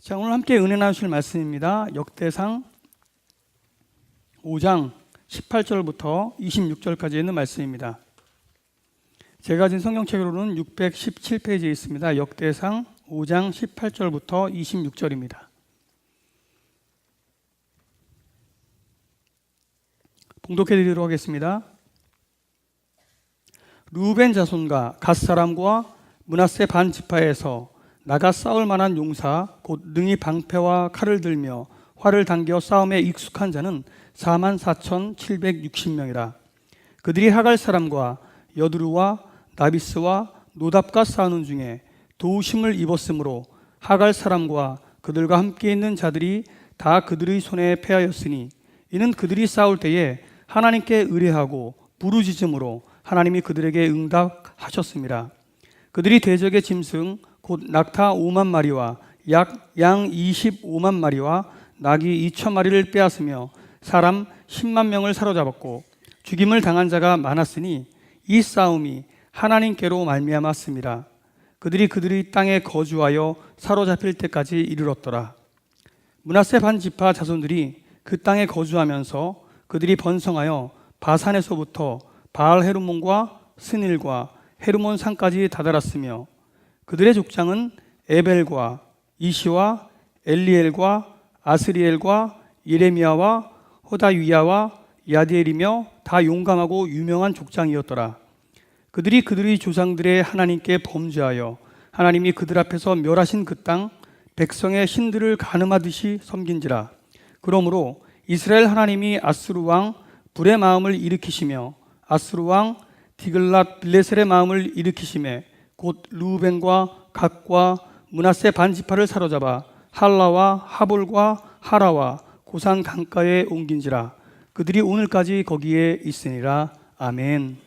자, 오늘 함께 은혜 나누실 말씀입니다. 역대상 5장 18절부터 26절까지 있는 말씀입니다. 제가 가진 성경책으로는 617페이지에 있습니다. 역대상 5장 18절부터 26절입니다. 봉독해 드리도록 하겠습니다. 르우벤 자손과 갓 사람과 므낫세 반 지파에서 나가 싸울 만한 용사 곧 능히 방패와 칼을 들며 활을 당겨 싸움에 익숙한 자는 44,760명이라. 그들이 하갈 사람과 여두루와 나비스와 노답과 싸우는 중에 도우심을 입었으므로 하갈 사람과 그들과 함께 있는 자들이 다 그들의 손에 패하였으니 이는 그들이 싸울 때에 하나님께 의뢰하고 부르짖음으로 하나님이 그들에게 응답하셨습니다. 그들이 대적의 짐승 곧 낙타 5만 마리와 약 양 25만 마리와 낙이 2천 마리를 빼앗으며 사람 10만 명을 사로잡았고 죽임을 당한 자가 많았으니 이 싸움이 하나님께로 말미암았습니다. 그들이 그들의 땅에 거주하여 사로잡힐 때까지 이르렀더라. 므낫세 반 지파 자손들이 그 땅에 거주하면서 그들이 번성하여 바산에서부터 바알 헤르몬과 스닐과 헤르몬 산까지 다다랐으며 그들의 족장은 에벨과 이시와 엘리엘과 아스리엘과 예레미야와 호다위야와 야디엘이며 다 용감하고 유명한 족장이었더라. 그들이 그들의 조상들의 하나님께 범죄하여 하나님이 그들 앞에서 멸하신 그 땅 백성의 신들을 간음하듯이 섬긴지라. 그러므로 이스라엘 하나님이 아수르 왕 불의 마음을 일으키시며 아수르 왕 디글랏 빌레셀의 마음을 일으키시매 곧 르우벤과 갓과 므낫세 반 지파를 사로잡아 할라와 하볼과 하라와 고산 강가에 옮긴지라. 그들이 오늘까지 거기에 있으니라. 아멘.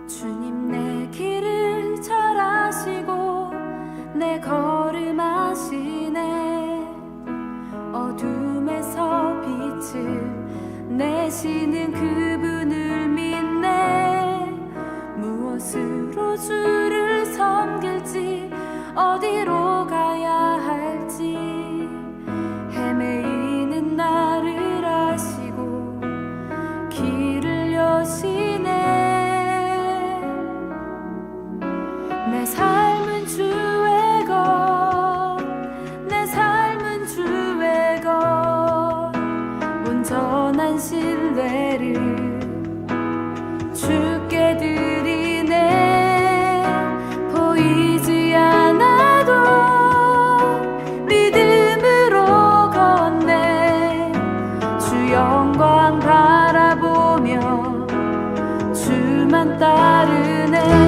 주님 내 길을 잘 아시고 내 걸음 아시네. 어둠에서 빛을 내시는 그분을 믿네. 무엇으로 주를 섬길지 어디로 가야 할지 헤매이는 나를 아시고 길을 여시네. 내 삶은 주의 것, 내 삶은 주의 것, 온전한 신뢰를 주께 드리네. 보이지 않아도 믿음으로 걷네. 주 영광 바라보며 주만 따르네.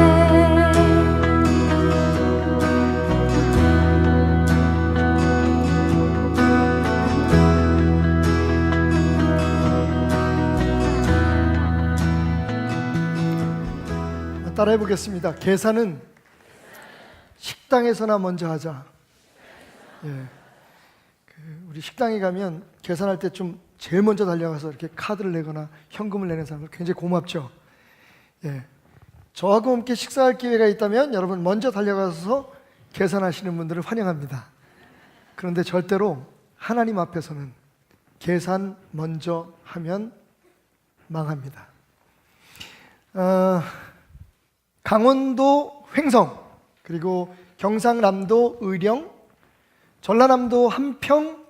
따라해 보겠습니다. 계산은 식당에서나 먼저 하자. 우리 식당에 가면 계산할 때 좀 제일 먼저 달려가서 이렇게 카드를 내거나 현금을 내는 사람들 굉장히 고맙죠. 저하고 함께 식사할 기회가 있다면 여러분 먼저 달려가서 계산하시는 분들을 환영합니다. 그런데 절대로 하나님 앞에서는 계산 먼저 하면 망합니다. 강원도 횡성, 그리고 경상남도 의령, 전라남도 함평,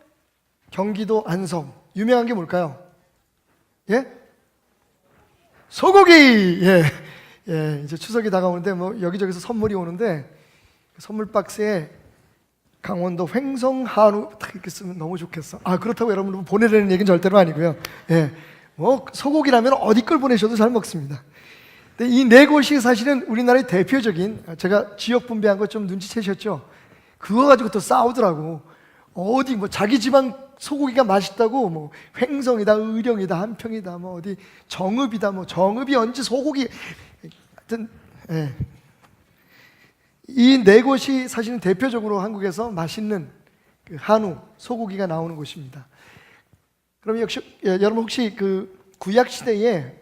경기도 안성. 유명한 게 뭘까요? 소고기! 이제 추석이 다가오는데 뭐 여기저기서 선물이 오는데 선물 박스에 강원도 횡성 한우 딱 이렇게 쓰면 너무 좋겠어. 그렇다고 여러분 보내라는 얘기는 절대로 아니고요. 뭐 소고기라면 어디 걸 보내셔도 잘 먹습니다. 이 네 곳이 사실은 우리나라의 대표적인, 제가 지역 분배한 거 좀 눈치채셨죠? 그거 가지고 또 싸우더라고. 어디 뭐 자기 집안 소고기가 맛있다고 뭐 횡성이다, 의령이다, 함평이다, 뭐 어디 정읍이다, 뭐 정읍이 언제 소고기. 하여튼 이 네 곳이 사실은 대표적으로 한국에서 맛있는 그 한우, 소고기가 나오는 곳입니다. 그럼 역시 여러분 혹시 그 구약 시대에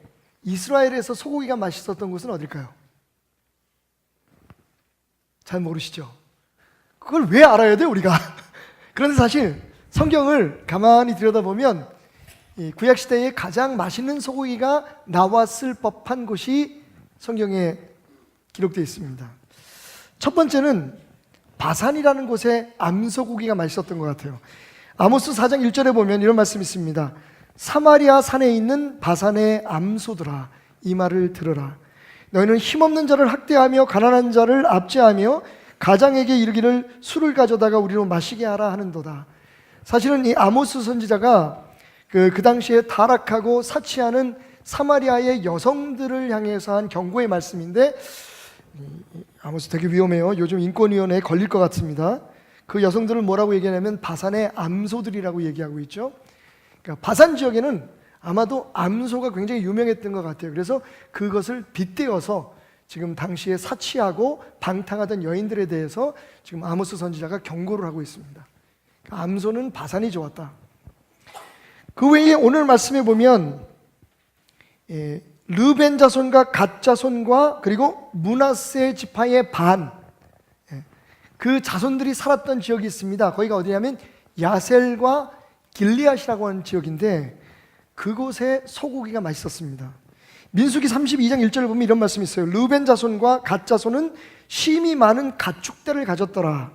이스라엘에서 소고기가 맛있었던 곳은 어딜까요? 잘 모르시죠? 그걸 왜 알아야 돼 우리가? 그런데 사실 성경을 가만히 들여다보면 이 구약 시대에 가장 맛있는 소고기가 나왔을 법한 곳이 성경에 기록되어 있습니다. 첫 번째는 바산이라는 곳에 암소고기가 맛있었던 것 같아요. 아모스 4장 1절에 보면 이런 말씀이 있습니다. 사마리아 산에 있는 바산의 암소들아, 이 말을 들으라. 너희는 힘없는 자를 학대하며 가난한 자를 압제하며 가장에게 이르기를 술을 가져다가 우리로 마시게 하라 하는도다. 사실은 이 아모스 선지자가 그 당시에 타락하고 사치하는 사마리아의 여성들을 향해서 한 경고의 말씀인데, 아모스 되게 위험해요. 요즘 인권위원회에 걸릴 것 같습니다. 그 여성들을 뭐라고 얘기하냐면 바산의 암소들이라고 얘기하고 있죠. 그러니까 바산 지역에는 아마도 암소가 굉장히 유명했던 것 같아요. 그래서 그것을 빗대어서 지금 당시에 사치하고 방탕하던 여인들에 대해서 지금 아모스 선지자가 경고를 하고 있습니다. 암소는 바산이 좋았다. 그 외에 오늘 말씀에 보면 르벤 자손과 갓 자손과 그리고 므낫세 지파의 반, 그 자손들이 살았던 지역이 있습니다. 거기가 어디냐면 야셀과 길리앗이라고 하는 지역인데 그곳에 소고기가 맛있었습니다. 민수기 32장 1절을 보면 이런 말씀이 있어요. 르벤 자손과 갓 자손은 심이 많은 가축대를 가졌더라.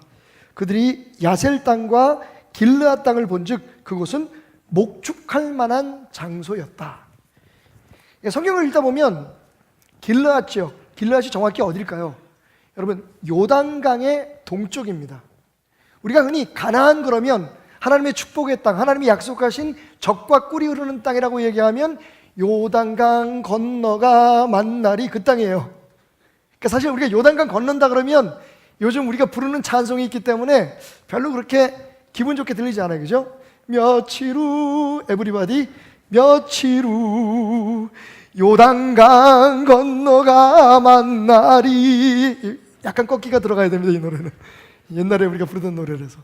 그들이 야셀 땅과 길르앗 땅을 본즉 그곳은 목축할 만한 장소였다. 성경을 읽다 보면 길르앗 지역, 길르앗이 정확히 어딜까요? 여러분, 요단강의 동쪽입니다. 우리가 흔히 가나안 그러면 하나님의 축복의 땅, 하나님이 약속하신 젖과 꿀이 흐르는 땅이라고 얘기하면 요단강 건너가 만날이 그 땅이에요. 그러니까 사실 우리가 요단강 건넌다 그러면 요즘 우리가 부르는 찬송이 있기 때문에 별로 그렇게 기분 좋게 들리지 않아요. 그죠? 며칠 후, 에브리바디, 며칠 후 요단강 건너가 만날이. 약간 꺾기가 들어가야 됩니다. 이 노래는 옛날에 우리가 부르던 노래라서.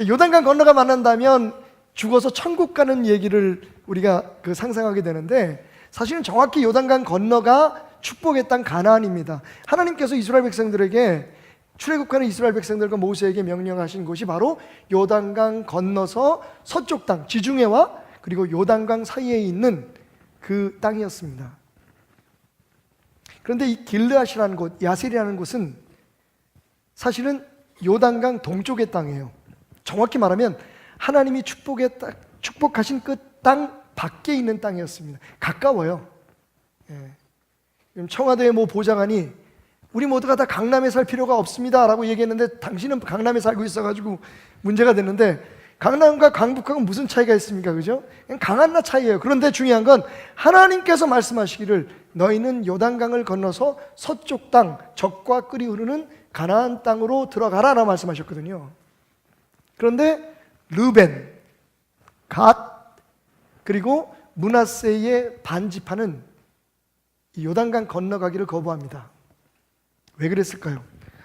요단강 건너가 만난다면 죽어서 천국 가는 얘기를 우리가 상상하게 되는데, 사실은 정확히 요단강 건너가 축복의 땅 가나안입니다. 하나님께서 이스라엘 백성들에게 출애굽하는 이스라엘 백성들과 모세에게 명령하신 곳이 바로 요단강 건너서 서쪽 땅 지중해와 그리고 요단강 사이에 있는 그 땅이었습니다. 그런데 이 길르앗이라는 곳, 야셀이라는 곳은 사실은 요단강 동쪽의 땅이에요. 정확히 말하면 하나님이 축복하신 그 땅 밖에 있는 땅이었습니다. 가까워요. 청와대의 모 보좌관이 우리 모두가 다 강남에 살 필요가 없습니다 라고 얘기했는데 당신은 강남에 살고 있어가지고 문제가 됐는데, 강남과 강북하고 무슨 차이가 있습니까? 그죠? 그냥 강 하나 차이예요. 그런데 중요한 건 하나님께서 말씀하시기를 너희는 요단강을 건너서 서쪽 땅 적과 꿀이 흐르는 가나안 땅으로 들어가라 라고 말씀하셨거든요. 그런데 르벤, 갓, 그리고 므낫세의 반지파는 이 요단강 건너가기를 거부합니다. 왜 그랬을까요?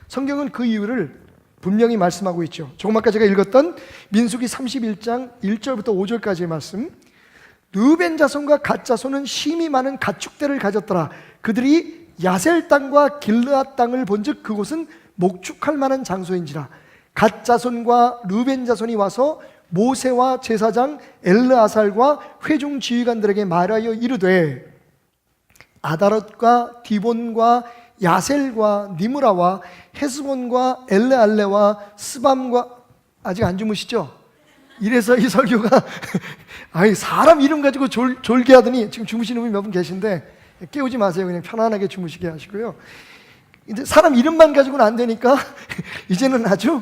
성경은 그 이유를 분명히 말씀하고 있죠. 조금 아까 제가 읽었던 민수기 31장 1절부터 5절까지의 말씀, 르벤 자손과 갓 자손은 심이 많은 가축대를 가졌더라. 그들이 야셀 땅과 길르앗 땅을 본즉 그곳은 목축할 만한 장소인지라. 갓 자손과 르벤 자손이 와서 모세와 제사장 엘르아살과 회중 지휘관들에게 말하여 이르되 아다롯과 디본과 야셀과 니므라와 헤스본과 엘르알레와 스밤과, 아직 안 주무시죠? 이래서 이 설교가 아니 사람 이름 가지고 졸게하더니 지금 주무시는 분이 몇 분 계신데 깨우지 마세요. 그냥 편안하게 주무시게 하시고요. 이제 사람 이름만 가지고는 안 되니까 이제는 아주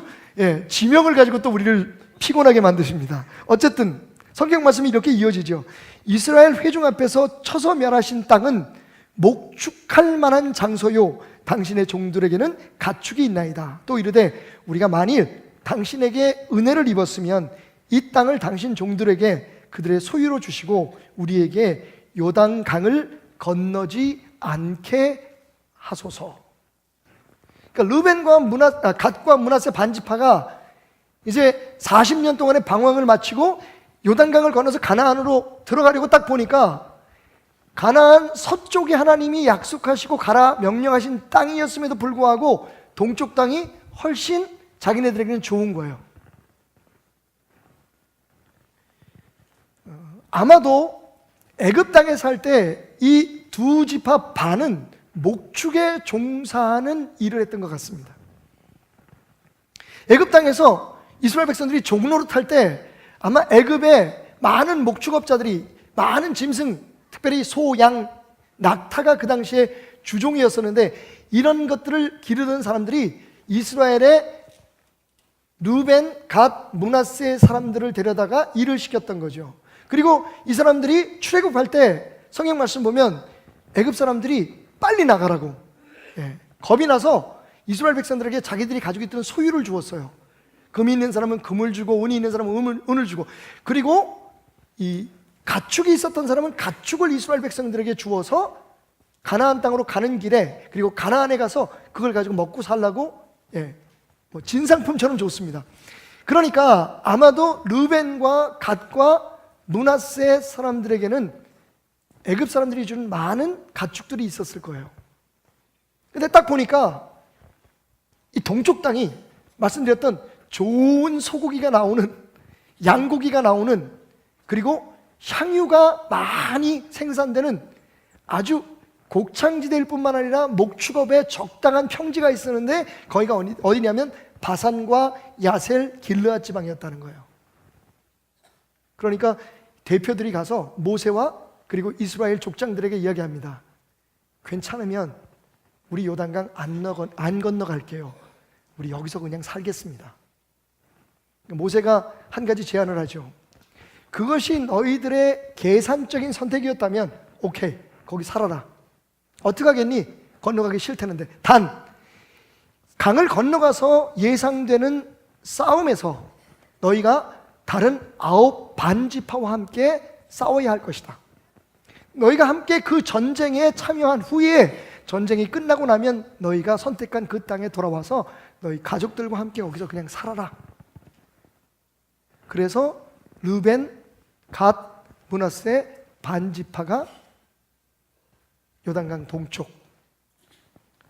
지명을 가지고 또 우리를 피곤하게 만드십니다. 어쨌든 성경 말씀이 이렇게 이어지죠. 이스라엘 회중 앞에서 쳐서 멸하신 땅은 목축할 만한 장소요 당신의 종들에게는 가축이 있나이다. 또 이르되 우리가 만일 당신에게 은혜를 입었으면 이 땅을 당신 종들에게 그들의 소유로 주시고 우리에게 요단강을 건너지 않게 하소서. 그러니까 르벤과 갓과 므낫세 반지파가 이제 40년 동안의 방황을 마치고 요단강을 건너서 가나안으로 들어가려고 딱 보니까 가나안 서쪽에 하나님이 약속하시고 가라 명령하신 땅이었음에도 불구하고 동쪽 땅이 훨씬 자기네들에게는 좋은 거예요. 아마도 애굽 땅에 살 때 이 두 지파 반은 목축에 종사하는 일을 했던 것 같습니다. 애굽 땅에서 이스라엘 백성들이 종로를 탈 때 아마 애굽에 많은 목축업자들이 많은 짐승, 특별히 소, 양, 낙타가 그 당시에 주종이었었는데 이런 것들을 기르던 사람들이 이스라엘의 르벤, 갓, 므낫세 사람들을 데려다가 일을 시켰던 거죠. 그리고 이 사람들이 출애굽할 때 성경 말씀 보면 애굽 사람들이 빨리 나가라고 겁이 나서 이스라엘 백성들에게 자기들이 가지고 있던 소유를 주었어요. 금이 있는 사람은 금을 주고 은이 있는 사람은 은을 주고, 그리고 이 가축이 있었던 사람은 가축을 이스라엘 백성들에게 주어서 가나안 땅으로 가는 길에, 그리고 가나안에 가서 그걸 가지고 먹고 살라고 뭐 진상품처럼 줬습니다. 그러니까 아마도 르벤과 갓과 므낫세 사람들에게는 애굽 사람들이 준 많은 가축들이 있었을 거예요. 근데 딱 보니까 이 동쪽 땅이 말씀드렸던 좋은 소고기가 나오는, 양고기가 나오는, 그리고 향유가 많이 생산되는 아주 곡창지대일 뿐만 아니라 목축업에 적당한 평지가 있었는데 거기가 어디냐면 바산과 야셀, 길르앗 지방이었다는 거예요. 그러니까 대표들이 가서 모세와 그리고 이스라엘 족장들에게 이야기합니다. 괜찮으면 우리 요단강 안 건너갈게요. 우리 여기서 그냥 살겠습니다. 모세가 한 가지 제안을 하죠. 그것이 너희들의 계산적인 선택이었다면 오케이, 거기 살아라. 어떻게 하겠니? 건너가기 싫다는데. 단, 강을 건너가서 예상되는 싸움에서 너희가 다른 9 반지파와 함께 싸워야 할 것이다. 너희가 함께 그 전쟁에 참여한 후에 전쟁이 끝나고 나면 너희가 선택한 그 땅에 돌아와서 너희 가족들과 함께 거기서 그냥 살아라. 그래서 르벤, 갓, 므낫세 반지파가 요단강 동쪽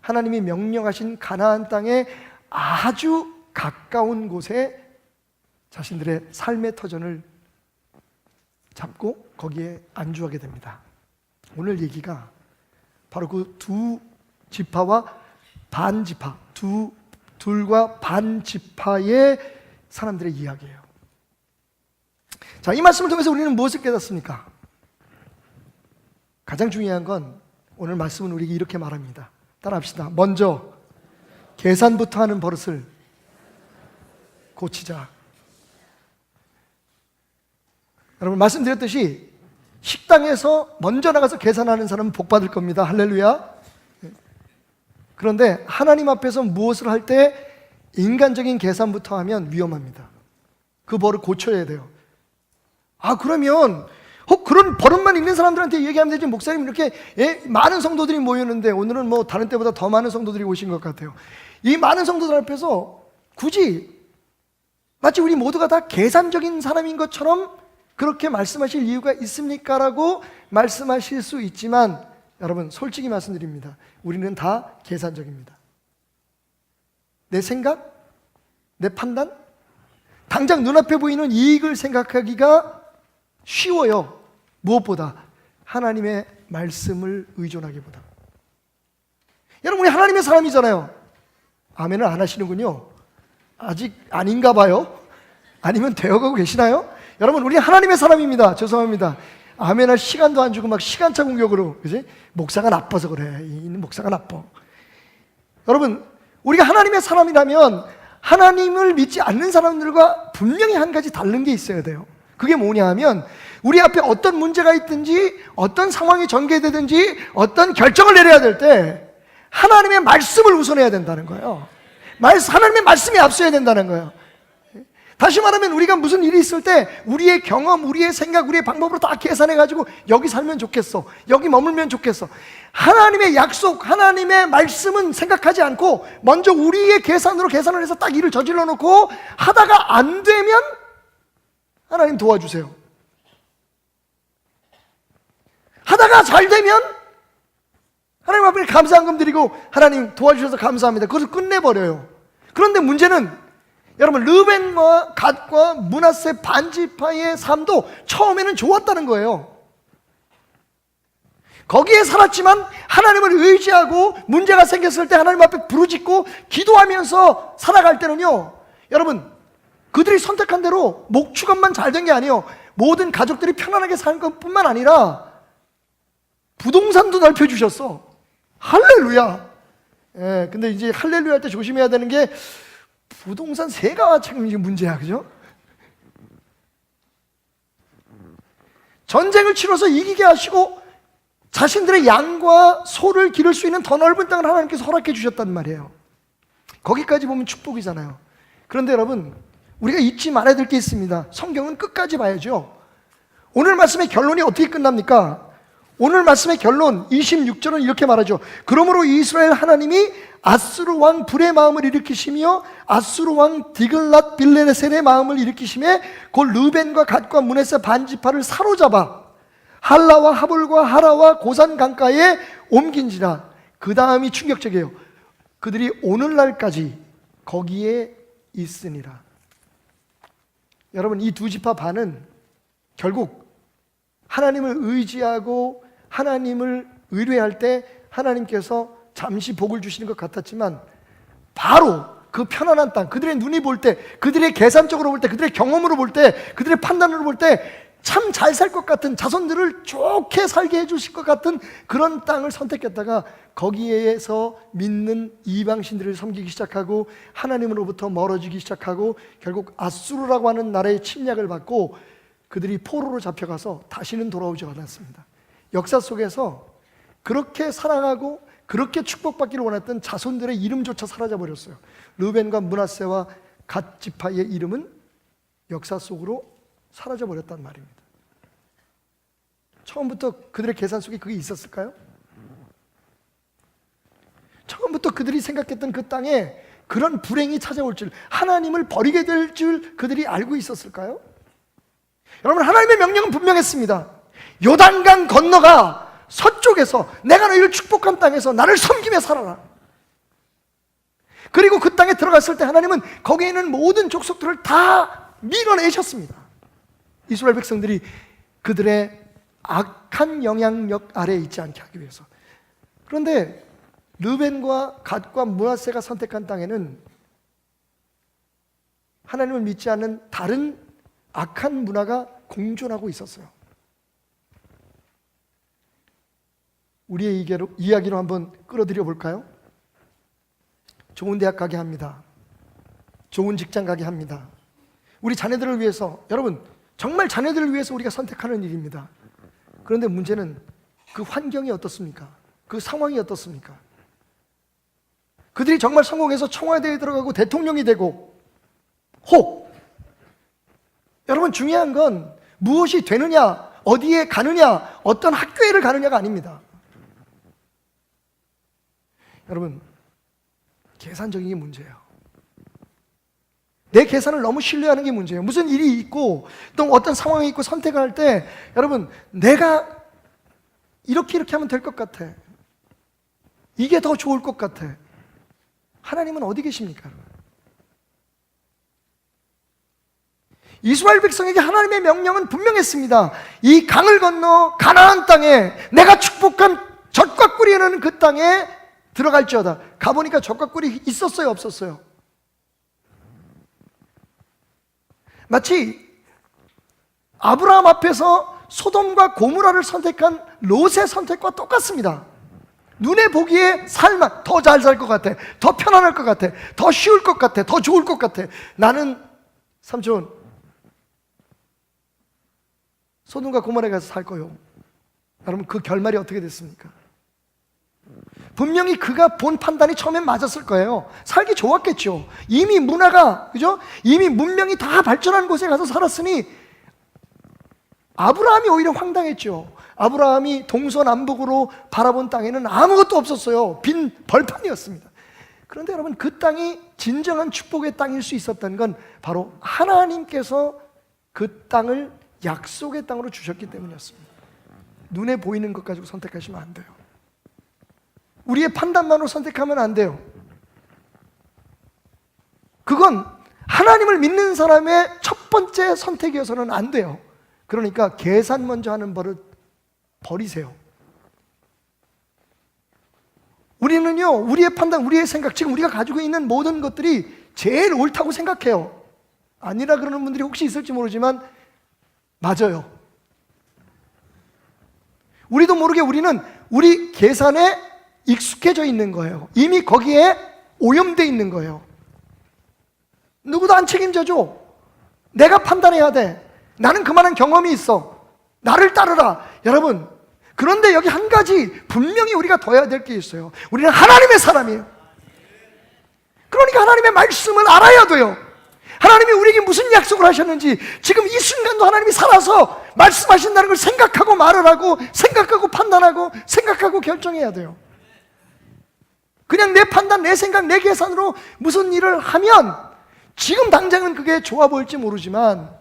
하나님이 명령하신 가나안 땅에 아주 가까운 곳에 자신들의 삶의 터전을 잡고 거기에 안주하게 됩니다. 오늘 얘기가 바로 그 두 지파와 반지파, 둘과 반지파의 사람들의 이야기예요. 자, 이 말씀을 통해서 우리는 무엇을 깨닫습니까? 가장 중요한 건 오늘 말씀은 우리에게 이렇게 말합니다. 따라합시다. 먼저 계산부터 하는 버릇을 고치자. 여러분, 말씀드렸듯이 식당에서 먼저 나가서 계산하는 사람은 복 받을 겁니다. 할렐루야. 그런데 하나님 앞에서 무엇을 할 때 인간적인 계산부터 하면 위험합니다. 그 버릇 고쳐야 돼요. 그러면 그런 버릇만 있는 사람들한테 얘기하면 되지. 목사님 이렇게 많은 성도들이 모였는데, 오늘은 뭐 다른 때보다 더 많은 성도들이 오신 것 같아요. 이 많은 성도들 앞에서 굳이 마치 우리 모두가 다 계산적인 사람인 것처럼 그렇게 말씀하실 이유가 있습니까? 라고 말씀하실 수 있지만, 여러분 솔직히 말씀드립니다. 우리는 다 계산적입니다. 내 생각, 내 판단, 당장 눈앞에 보이는 이익을 생각하기가 쉬워요. 무엇보다 하나님의 말씀을 의존하기보다. 여러분, 우리 하나님의 사람이잖아요. 아멘을 안 하시는군요. 아직 아닌가 봐요. 아니면 되어가고 계시나요? 여러분, 우리 하나님의 사람입니다. 죄송합니다. 아멘할 시간도 안 주고 막 시간차 공격으로, 그지? 목사가 나빠서 그래. 이 목사가 나빠. 여러분, 우리가 하나님의 사람이라면 하나님을 믿지 않는 사람들과 분명히 한 가지 다른 게 있어야 돼요. 그게 뭐냐 하면, 우리 앞에 어떤 문제가 있든지 어떤 상황이 전개되든지 어떤 결정을 내려야 될 때 하나님의 말씀을 우선해야 된다는 거예요. 하나님의 말씀이 앞서야 된다는 거예요. 다시 말하면, 우리가 무슨 일이 있을 때 우리의 경험, 우리의 생각, 우리의 방법으로 다 계산해가지고 여기 살면 좋겠어, 여기 머물면 좋겠어, 하나님의 약속, 하나님의 말씀은 생각하지 않고 먼저 우리의 계산으로 계산을 해서 딱 일을 저질러 놓고 하다가 안 되면 하나님 도와주세요, 하다가 잘 되면 하나님 앞에 감사한금 드리고 하나님 도와주셔서 감사합니다, 그것을 끝내버려요. 그런데 문제는, 여러분, 르벤과 갓과 므낫세 반지파의 삶도 처음에는 좋았다는 거예요. 거기에 살았지만 하나님을 의지하고 문제가 생겼을 때 하나님 앞에 부르짖고 기도하면서 살아갈 때는요, 여러분, 그들이 선택한 대로 목축업만 잘 된 게 아니에요. 모든 가족들이 편안하게 사는 것뿐만 아니라 부동산도 넓혀주셨어. 할렐루야. 근데 이제 할렐루야 할 때 조심해야 되는 게, 부동산 세가 지금 이게 문제야, 그죠? 전쟁을 치러서 이기게 하시고 자신들의 양과 소를 기를 수 있는 더 넓은 땅을 하나님께서 허락해 주셨단 말이에요. 거기까지 보면 축복이잖아요. 그런데 여러분, 우리가 잊지 말아야 될 게 있습니다. 성경은 끝까지 봐야죠. 오늘 말씀의 결론이 어떻게 끝납니까? 오늘 말씀의 결론 26절은 이렇게 말하죠. 그러므로 이스라엘 하나님이 아수르 왕 불의 마음을 일으키시며 아수르 왕 디글랏 빌레셀의 마음을 일으키시며 곧 르벤과 갓과 므낫세 반지파를 사로잡아 할라와 하볼과 하라와 고산 강가에 옮긴지라. 그 다음이 충격적이에요. 그들이 오늘날까지 거기에 있으니라. 여러분, 이 두 지파 반은 결국 하나님을 의지하고 하나님을 의뢰할 때 하나님께서 잠시 복을 주시는 것 같았지만, 바로 그 편안한 땅, 그들의 눈이 볼 때, 그들의 계산적으로 볼 때, 그들의 경험으로 볼 때, 그들의 판단으로 볼 때 참 잘 살 것 같은, 자손들을 좋게 살게 해주실 것 같은 그런 땅을 선택했다가 거기에서 믿는 이방신들을 섬기기 시작하고 하나님으로부터 멀어지기 시작하고 결국 아수르라고 하는 나라의 침략을 받고 그들이 포로로 잡혀가서 다시는 돌아오지 않았습니다. 역사 속에서 그렇게 사랑하고 그렇게 축복받기를 원했던 자손들의 이름조차 사라져버렸어요. 르벤과 므낫세와 갓 지파의 이름은 역사 속으로 사라져버렸단 말입니다. 처음부터 그들의 계산 속에 그게 있었을까요? 처음부터 그들이 생각했던 그 땅에 그런 불행이 찾아올 줄, 하나님을 버리게 될 줄 그들이 알고 있었을까요? 여러분, 하나님의 명령은 분명했습니다. 요단강 건너가 서쪽에서 내가 너희를 축복한 땅에서 나를 섬기며 살아라. 그리고 그 땅에 들어갔을 때 하나님은 거기에 있는 모든 족속들을 다 밀어내셨습니다. 이스라엘 백성들이 그들의 악한 영향력 아래에 있지 않게 하기 위해서. 그런데 르벤과 갓과 므낫세가 선택한 땅에는 하나님을 믿지 않는 다른 악한 문화가 공존하고 있었어요. 우리의 이야기로 한번 끌어들여 볼까요? 좋은 대학 가게 합니다. 좋은 직장 가게 합니다. 우리 자녀들을 위해서, 여러분 정말 자녀들을 위해서 우리가 선택하는 일입니다. 그런데 문제는 그 환경이 어떻습니까? 그 상황이 어떻습니까? 그들이 정말 성공해서 청와대에 들어가고 대통령이 되고 혹 여러분 중요한 건 무엇이 되느냐, 어디에 가느냐, 어떤 학교에를 가느냐가 아닙니다. 여러분 계산적인 게 문제예요. 내 계산을 너무 신뢰하는 게 문제예요. 무슨 일이 있고 또 어떤 상황이 있고 선택을 할 때 여러분 내가 이렇게 하면 될 것 같아, 이게 더 좋을 것 같아. 하나님은 어디 계십니까? 이스라엘 백성에게 하나님의 명령은 분명했습니다. 이 강을 건너 가나안 땅에 내가 축복한 젖과 꿀이 흐르는 그 땅에 들어갈지어다. 가보니까 젖과 꿀이 있었어요, 없었어요? 마치 아브라함 앞에서 소돔과 고모라를 선택한 롯의 선택과 똑같습니다. 눈에 보기에 삶은 더 잘 살 것 같아, 더 편안할 것 같아, 더 쉬울 것 같아, 더 좋을 것 같아. 나는 삼촌 소돔과 고모라에 가서 살 거요. 여러분 그 결말이 어떻게 됐습니까? 분명히 그가 본 판단이 처음엔 맞았을 거예요. 살기 좋았겠죠. 이미 문화가, 그죠? 이미 문명이 다 발전한 곳에 가서 살았으니 아브라함이 오히려 황당했죠. 아브라함이 동서남북으로 바라본 땅에는 아무것도 없었어요. 빈 벌판이었습니다. 그런데 여러분 그 땅이 진정한 축복의 땅일 수 있었던 건 바로 하나님께서 그 땅을 약속의 땅으로 주셨기 때문이었습니다. 눈에 보이는 것 가지고 선택하시면 안 돼요. 우리의 판단만으로 선택하면 안 돼요. 그건 하나님을 믿는 사람의 첫 번째 선택이어서는 안 돼요. 그러니까 계산 먼저 하는 버릇 버리세요. 우리는요, 우리의 판단, 우리의 생각, 지금 우리가 가지고 있는 모든 것들이 제일 옳다고 생각해요. 아니라 그러는 분들이 혹시 있을지 모르지만 맞아요. 우리도 모르게 우리는 우리 계산에 익숙해져 있는 거예요. 이미 거기에 오염되어 있는 거예요. 누구도 안 책임져줘. 내가 판단해야 돼. 나는 그만한 경험이 있어. 나를 따르라. 여러분, 그런데 여기 한 가지 분명히 우리가 더 해야 될 게 있어요. 우리는 하나님의 사람이에요. 그러니까 하나님의 말씀을 알아야 돼요. 하나님이 우리에게 무슨 약속을 하셨는지 지금 이 순간도 하나님이 살아서 말씀하신다는 걸 생각하고 말을 하고 생각하고 판단하고 생각하고 결정해야 돼요. 그냥 내 판단, 내 생각, 내 계산으로 무슨 일을 하면 지금 당장은 그게 좋아 보일지 모르지만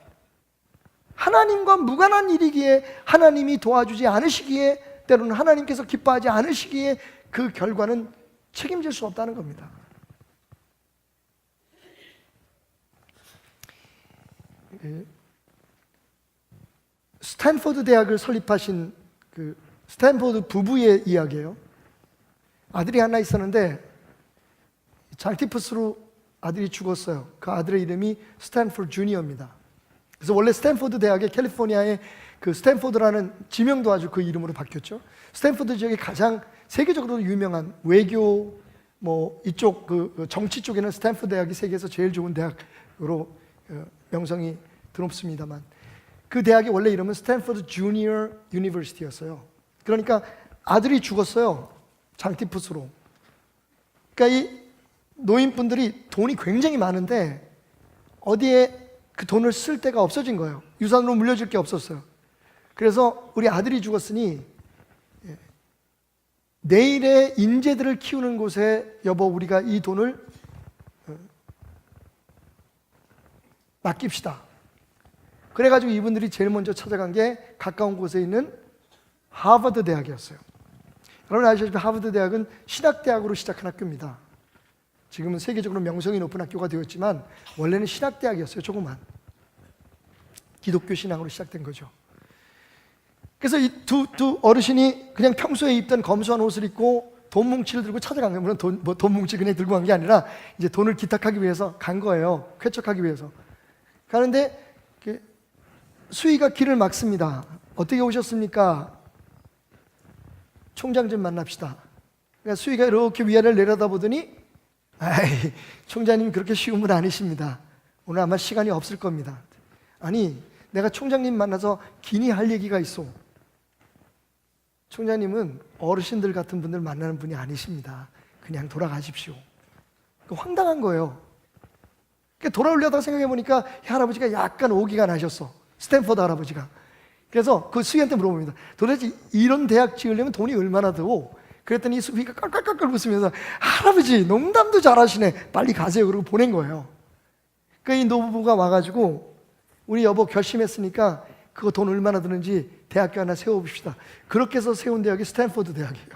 하나님과 무관한 일이기에, 하나님이 도와주지 않으시기에, 때로는 하나님께서 기뻐하지 않으시기에 그 결과는 책임질 수 없다는 겁니다. 스탠포드 대학을 설립하신 그 스탠포드 부부의 이야기예요. 아들이 하나 있었는데 장티푸스로 아들이 죽었어요. 그 아들의 이름이 스탠포드 주니어입니다. 그래서 원래 스탠포드 대학의 캘리포니아의 그 스탠포드라는 지명도 아주 그 이름으로 바뀌었죠. 스탠포드 지역이 가장 세계적으로 유명한 외교 뭐 이쪽 그 정치 쪽에는 스탠포드 대학이 세계에서 제일 좋은 대학으로 명성이 드높습니다만 그 대학의 원래 이름은 스탠포드 주니어 유니버시티였어요. 그러니까 아들이 죽었어요. 장티푸스로. 그러니까 이 노인분들이 돈이 굉장히 많은데 어디에 그 돈을 쓸 데가 없어진 거예요. 유산으로 물려줄 게 없었어요. 그래서 우리 아들이 죽었으니 내일의 인재들을 키우는 곳에 여보 우리가 이 돈을 맡깁시다. 그래가지고 이분들이 제일 먼저 찾아간 게 가까운 곳에 있는 하버드 대학이었어요. 여러분 아시다시피 하버드 대학은 신학대학으로 시작한 학교입니다. 지금은 세계적으로 명성이 높은 학교가 되었지만 원래는 신학대학이었어요. 조그만 기독교 신앙으로 시작된 거죠. 그래서 이 두 어르신이 그냥 평소에 입던 검소한 옷을 입고 돈 뭉치를 들고 찾아간 거예요. 물론 돈 뭉치 그냥 들고 간 게 아니라 이제 돈을 기탁하기 위해서 간 거예요. 쾌척하기 위해서. 가는데 수위가 길을 막습니다. 어떻게 오셨습니까? 총장 좀 만납시다. 그러니까 수위가 이렇게 위아래를 내려다보더니 아이, 총장님 그렇게 쉬운 분 아니십니다. 오늘 아마 시간이 없을 겁니다. 아니, 내가 총장님 만나서 긴히 할 얘기가 있어. 총장님은 어르신들 같은 분들 만나는 분이 아니십니다. 그냥 돌아가십시오. 황당한 거예요. 돌아오려다가 생각해보니까 할아버지가 약간 오기가 나셨어. 스탠퍼드 할아버지가. 그래서 그 수희한테 물어봅니다. 도대체 이런 대학 지으려면 돈이 얼마나 들고? 그랬더니 수희가 깔깔깔깔 웃으면서 할아버지 농담도 잘하시네. 빨리 가세요. 그러고 보낸 거예요. 이 노부부가 와가지고 우리 여보 결심했으니까 그거 돈 얼마나 드는지 대학교 하나 세워봅시다. 그렇게 해서 세운 대학이 스탠퍼드 대학이에요.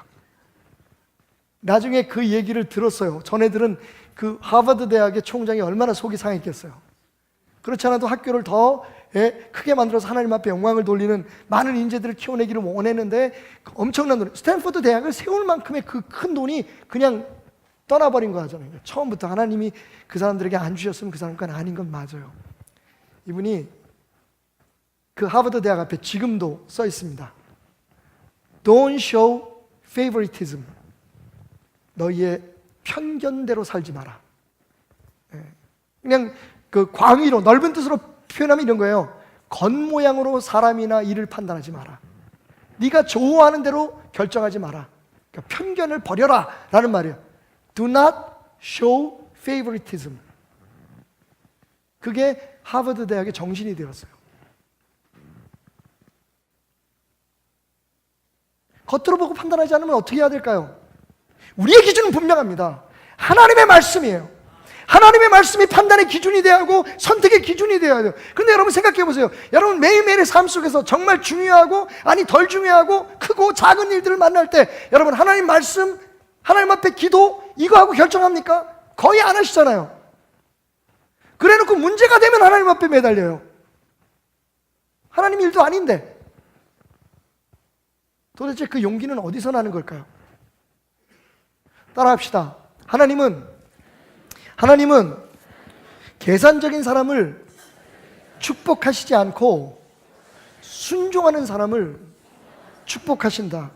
나중에 그 얘기를 들었어요. 전애들은 그 하버드 대학의 총장이 얼마나 속이 상했겠어요. 그렇지 않아도 학교를 더 크게 만들어서 하나님 앞에 영광을 돌리는 많은 인재들을 키워내기를 원했는데 엄청난 돈, 스탠퍼드 대학을 세울 만큼의 그 큰 돈이 그냥 떠나버린 거잖아요. 처음부터 하나님이 그 사람들에게 안 주셨으면 그 사람 건 아닌 건 맞아요. 이분이 그 하버드 대학 앞에 지금도 써 있습니다. Don't show favoritism. 너희의 편견대로 살지 마라. 그냥 그 광의로 넓은 뜻으로 표현하면 이런 거예요. 겉모양으로 사람이나 일을 판단하지 마라. 네가 좋아하는 대로 결정하지 마라. 그러니까 편견을 버려라 라는 말이에요. Do not show favoritism. 그게 하버드 대학의 정신이 되었어요. 겉으로 보고 판단하지 않으면 어떻게 해야 될까요? 우리의 기준은 분명합니다. 하나님의 말씀이에요. 하나님의 말씀이 판단의 기준이 되어야 하고 선택의 기준이 되어야 돼요. 그런데 여러분 생각해 보세요. 여러분 매일매일의 삶 속에서 정말 중요하고 아니 덜 중요하고 크고 작은 일들을 만날 때 여러분 하나님 말씀, 하나님 앞에 기도 이거 하고 결정합니까? 거의 안 하시잖아요. 그래놓고 문제가 되면 하나님 앞에 매달려요. 하나님 일도 아닌데 도대체 그 용기는 어디서 나는 걸까요? 따라합시다. 하나님은 계산적인 사람을 축복하시지 않고 순종하는 사람을 축복하신다.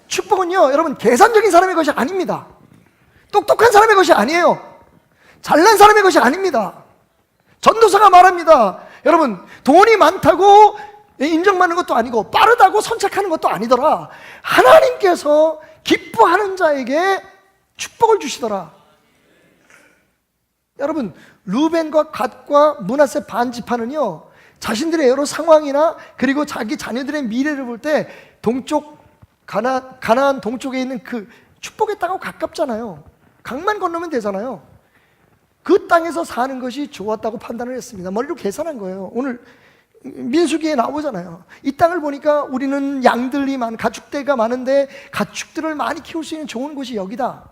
축복은요, 여러분 계산적인 사람의 것이 아닙니다. 똑똑한 사람의 것이 아니에요. 잘난 사람의 것이 아닙니다. 전도사가 말합니다. 여러분 돈이 많다고 인정받는 것도 아니고 빠르다고 선착하는 것도 아니더라. 하나님께서 기뻐하는 자에게 축복을 주시더라. 여러분 루벤과 갓과 므낫세 반지파는요 자신들의 여러 상황이나 그리고 자기 자녀들의 미래를 볼 때 동쪽 가나안 동쪽에 있는 그 축복의 땅하고 가깝잖아요. 강만 건너면 되잖아요. 그 땅에서 사는 것이 좋았다고 판단을 했습니다. 머리로 계산한 거예요. 오늘 민수기에 나오잖아요. 이 땅을 보니까 우리는 양들이 가축대가 많은데 가축들을 많이 키울 수 있는 좋은 곳이 여기다.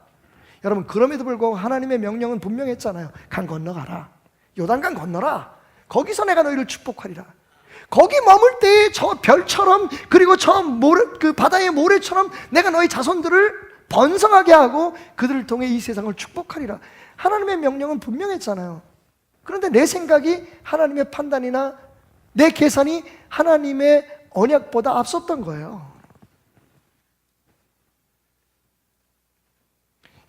여러분 그럼에도 불구하고 하나님의 명령은 분명했잖아요. 강 건너가라. 요단강 건너라. 거기서 내가 너희를 축복하리라. 거기 머물 때에 저 별처럼 그리고 저 그 바다의 모래처럼 내가 너희 자손들을 번성하게 하고 그들을 통해 이 세상을 축복하리라. 하나님의 명령은 분명했잖아요. 그런데 내 생각이 하나님의 판단이나 내 계산이 하나님의 언약보다 앞섰던 거예요.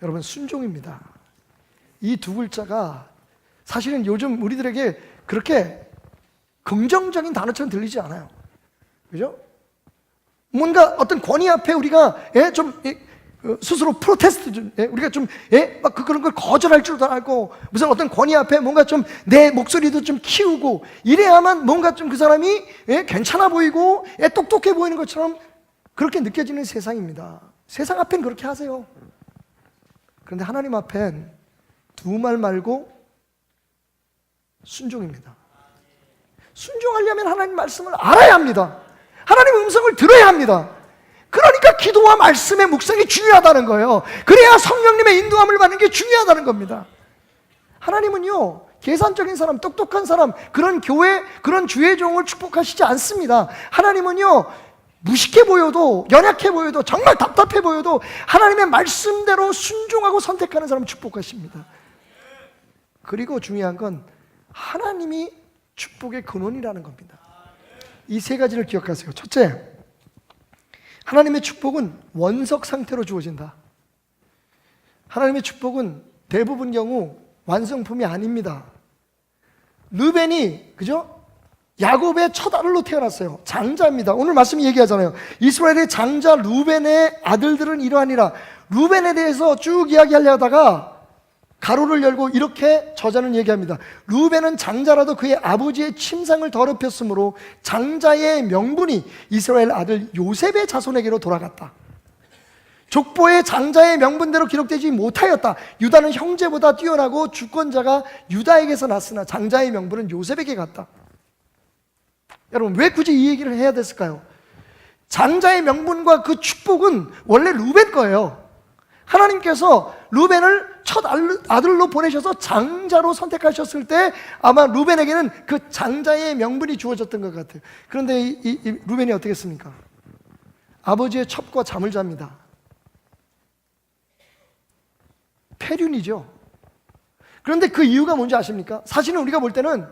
여러분 순종입니다. 이 두 글자가 사실은 요즘 우리들에게 그렇게 긍정적인 단어처럼 들리지 않아요. 그죠? 뭔가 어떤 권위 앞에 우리가 좀 스스로 프로테스트 좀 우리가 좀 막 그런 걸 거절할 줄도 알고 무슨 어떤 권위 앞에 뭔가 좀 내 목소리도 좀 키우고 이래야만 뭔가 좀 그 사람이 괜찮아 보이고 똑똑해 보이는 것처럼 그렇게 느껴지는 세상입니다. 세상 앞엔 그렇게 하세요. 그런데 하나님 앞엔 두 말 말고 순종입니다. 순종하려면 하나님 말씀을 알아야 합니다. 하나님 음성을 들어야 합니다. 그러니까 기도와 말씀의 묵상이 중요하다는 거예요. 그래야 성령님의 인도함을 받는 게 중요하다는 겁니다. 하나님은요, 계산적인 사람, 똑똑한 사람, 그런 교회, 그런 주의 종을 축복하시지 않습니다. 하나님은요, 무식해 보여도, 연약해 보여도, 정말 답답해 보여도 하나님의 말씀대로 순종하고 선택하는 사람을 축복하십니다. 그리고 중요한 건 하나님이 축복의 근원이라는 겁니다. 이 세 가지를 기억하세요. 첫째, 하나님의 축복은 원석 상태로 주어진다. 하나님의 축복은 대부분 경우 완성품이 아닙니다. 르벤이, 그죠? 야곱의 첫 아들로 태어났어요. 장자입니다. 오늘 말씀이 얘기하잖아요. 이스라엘의 장자 르벤의 아들들은 이러하니라. 르벤에 대해서 쭉 이야기하려다가 가로를 열고 이렇게 저자는 얘기합니다. 르벤은 장자라도 그의 아버지의 침상을 더럽혔으므로 장자의 명분이 이스라엘 아들 요셉의 자손에게로 돌아갔다. 족보의 장자의 명분대로 기록되지 못하였다. 유다는 형제보다 뛰어나고 주권자가 유다에게서 났으나 장자의 명분은 요셉에게 갔다. 여러분, 왜 굳이 이 얘기를 해야 됐을까요? 장자의 명분과 그 축복은 원래 르벤 거예요. 하나님께서 르벤을 첫 아들로 보내셔서 장자로 선택하셨을 때 아마 르벤에게는 그 장자의 명분이 주어졌던 것 같아요. 그런데 이 르벤이 어떻게 했습니까? 아버지의 첩과 잠을 잡니다. 폐륜이죠. 그런데 그 이유가 뭔지 아십니까? 사실은 우리가 볼 때는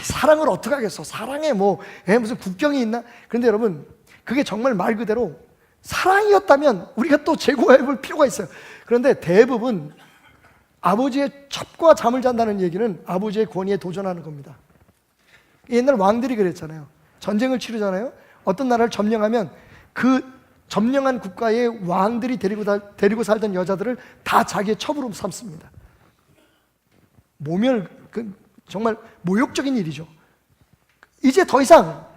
사랑을 어떻게 하겠어? 사랑에 무슨 국경이 있나? 그런데 여러분, 그게 정말 말 그대로 사랑이었다면 우리가 또 재고해 볼 필요가 있어요. 그런데 대부분 아버지의 첩과 잠을 잔다는 얘기는 아버지의 권위에 도전하는 겁니다. 옛날 왕들이 그랬잖아요. 전쟁을 치르잖아요. 어떤 나라를 점령하면 그 점령한 국가의 왕들이 데리고 살던 여자들을 다 자기의 첩으로 삼습니다. 정말 모욕적인 일이죠. 이제 더 이상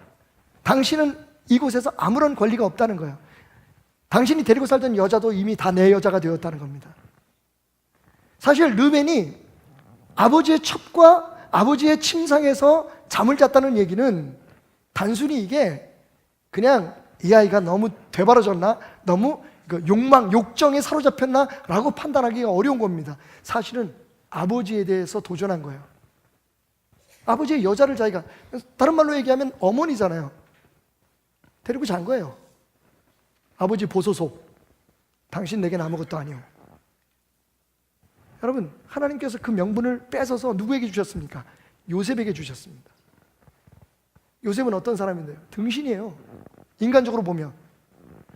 당신은 이곳에서 아무런 권리가 없다는 거예요. 당신이 데리고 살던 여자도 이미 다 내 여자가 되었다는 겁니다. 사실 르벤이 아버지의 첩과 아버지의 침상에서 잠을 잤다는 얘기는 단순히 이게 그냥 이 아이가 너무 되바라졌나? 너무 욕정에 사로잡혔나? 라고 판단하기가 어려운 겁니다. 사실은 아버지에 대해서 도전한 거예요. 아버지의 여자를 자기가, 다른 말로 얘기하면 어머니잖아요. 데리고 잔 거예요. 아버지 보소서, 당신 내겐 아무것도 아니오. 여러분, 하나님께서 그 명분을 뺏어서 누구에게 주셨습니까? 요셉에게 주셨습니다. 요셉은 어떤 사람인데요? 등신이에요. 인간적으로 보면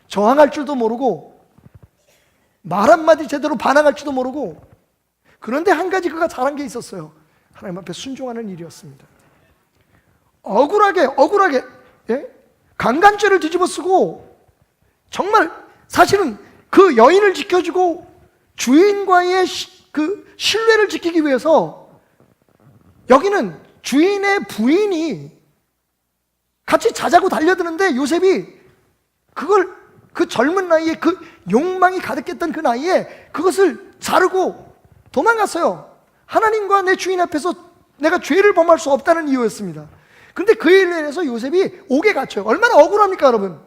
저항할 줄도 모르고 말 한마디 제대로 반항할 줄도 모르고, 그런데 한 가지 그가 잘한 게 있었어요. 하나님 앞에 순종하는 일이었습니다. 억울하게 강간죄를 뒤집어 쓰고, 정말 사실은 그 여인을 지켜주고 주인과의 그 신뢰를 지키기 위해서, 여기는 주인의 부인이 같이 자자고 달려드는데 요셉이 그걸 그 젊은 나이에, 그 욕망이 가득했던 그 나이에 그것을 자르고 도망갔어요. 하나님과 내 주인 앞에서 내가 죄를 범할 수 없다는 이유였습니다. 그런데 그 일로 인해서 요셉이 옥에 갇혀요. 얼마나 억울합니까, 여러분?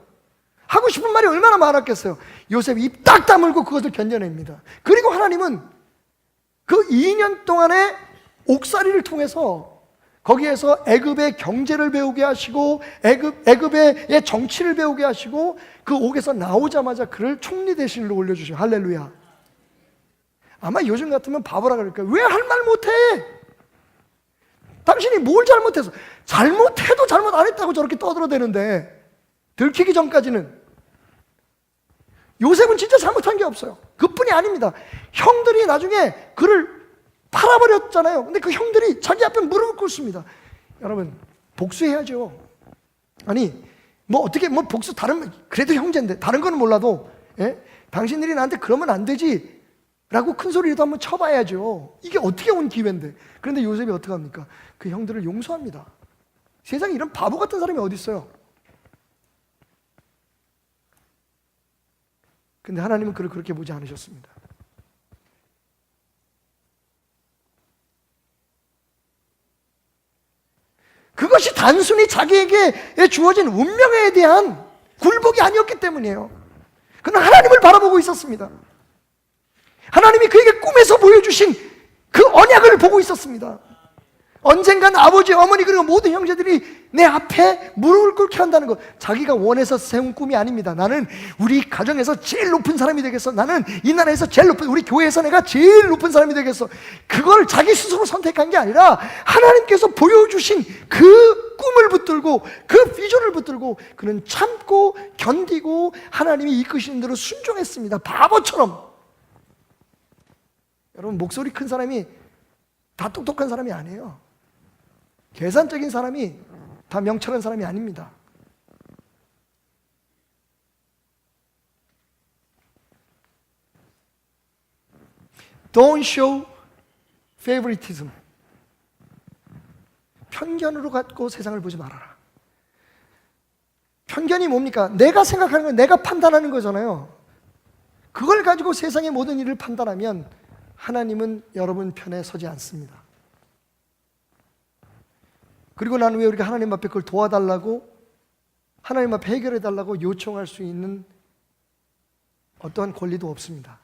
하고 싶은 말이 얼마나 많았겠어요. 요셉이 입 딱 다물고 그것을 견뎌냅니다. 그리고 하나님은 그 2년 동안의 옥살이를 통해서 거기에서 애굽의 경제를 배우게 하시고 애굽의 정치를 배우게 하시고, 그 옥에서 나오자마자 그를 총리 대신으로 올려주시고, 할렐루야. 아마 요즘 같으면 바보라 그럴 거예요. 왜 할 말 못해? 당신이 뭘 잘못해서? 잘못해도 잘못 안 했다고 저렇게 떠들어대는데, 들키기 전까지는. 요셉은 진짜 잘못한 게 없어요. 그뿐이 아닙니다. 형들이 나중에 그를 팔아버렸잖아요. 근데 그 형들이 자기 앞에 무릎을 꿇습니다. 여러분, 복수해야죠. 아니, 어떻게 복수, 그래도 형제인데 다른 건 몰라도, 당신들이 나한테 그러면 안 되지 라고 큰 소리라도 한번 쳐봐야죠. 이게 어떻게 온 기회인데. 그런데 요셉이 어떻게 합니까? 그 형들을 용서합니다. 세상에 이런 바보 같은 사람이 어디 있어요? 근데 하나님은 그를 그렇게 보지 않으셨습니다. 그것이 단순히 자기에게 주어진 운명에 대한 굴복이 아니었기 때문이에요. 그는 하나님을 바라보고 있었습니다. 하나님이 그에게 꿈에서 보여주신 그 언약을 보고 있었습니다. 언젠간 아버지, 어머니 그리고 모든 형제들이 내 앞에 무릎을 꿇게 한다는 것, 자기가 원해서 세운 꿈이 아닙니다. 나는 우리 가정에서 제일 높은 사람이 되겠어. 나는 이 나라에서 제일 높은, 우리 교회에서 내가 제일 높은 사람이 되겠어. 그걸 자기 스스로 선택한 게 아니라 하나님께서 보여주신 그 꿈을 붙들고 그 비전을 붙들고 그는 참고 견디고 하나님이 이끄시는 대로 순종했습니다. 바보처럼. 여러분, 목소리 큰 사람이 다 똑똑한 사람이 아니에요. 계산적인 사람이 다 명철한 사람이 아닙니다. Don't show favoritism. 편견으로 갖고 세상을 보지 말아라. 편견이 뭡니까? 내가 생각하는 건 내가 판단하는 거잖아요. 그걸 가지고 세상의 모든 일을 판단하면 하나님은 여러분 편에 서지 않습니다. 그리고 난 후에 우리가 하나님 앞에 그걸 도와달라고, 하나님 앞에 해결해달라고 요청할 수 있는 어떠한 권리도 없습니다.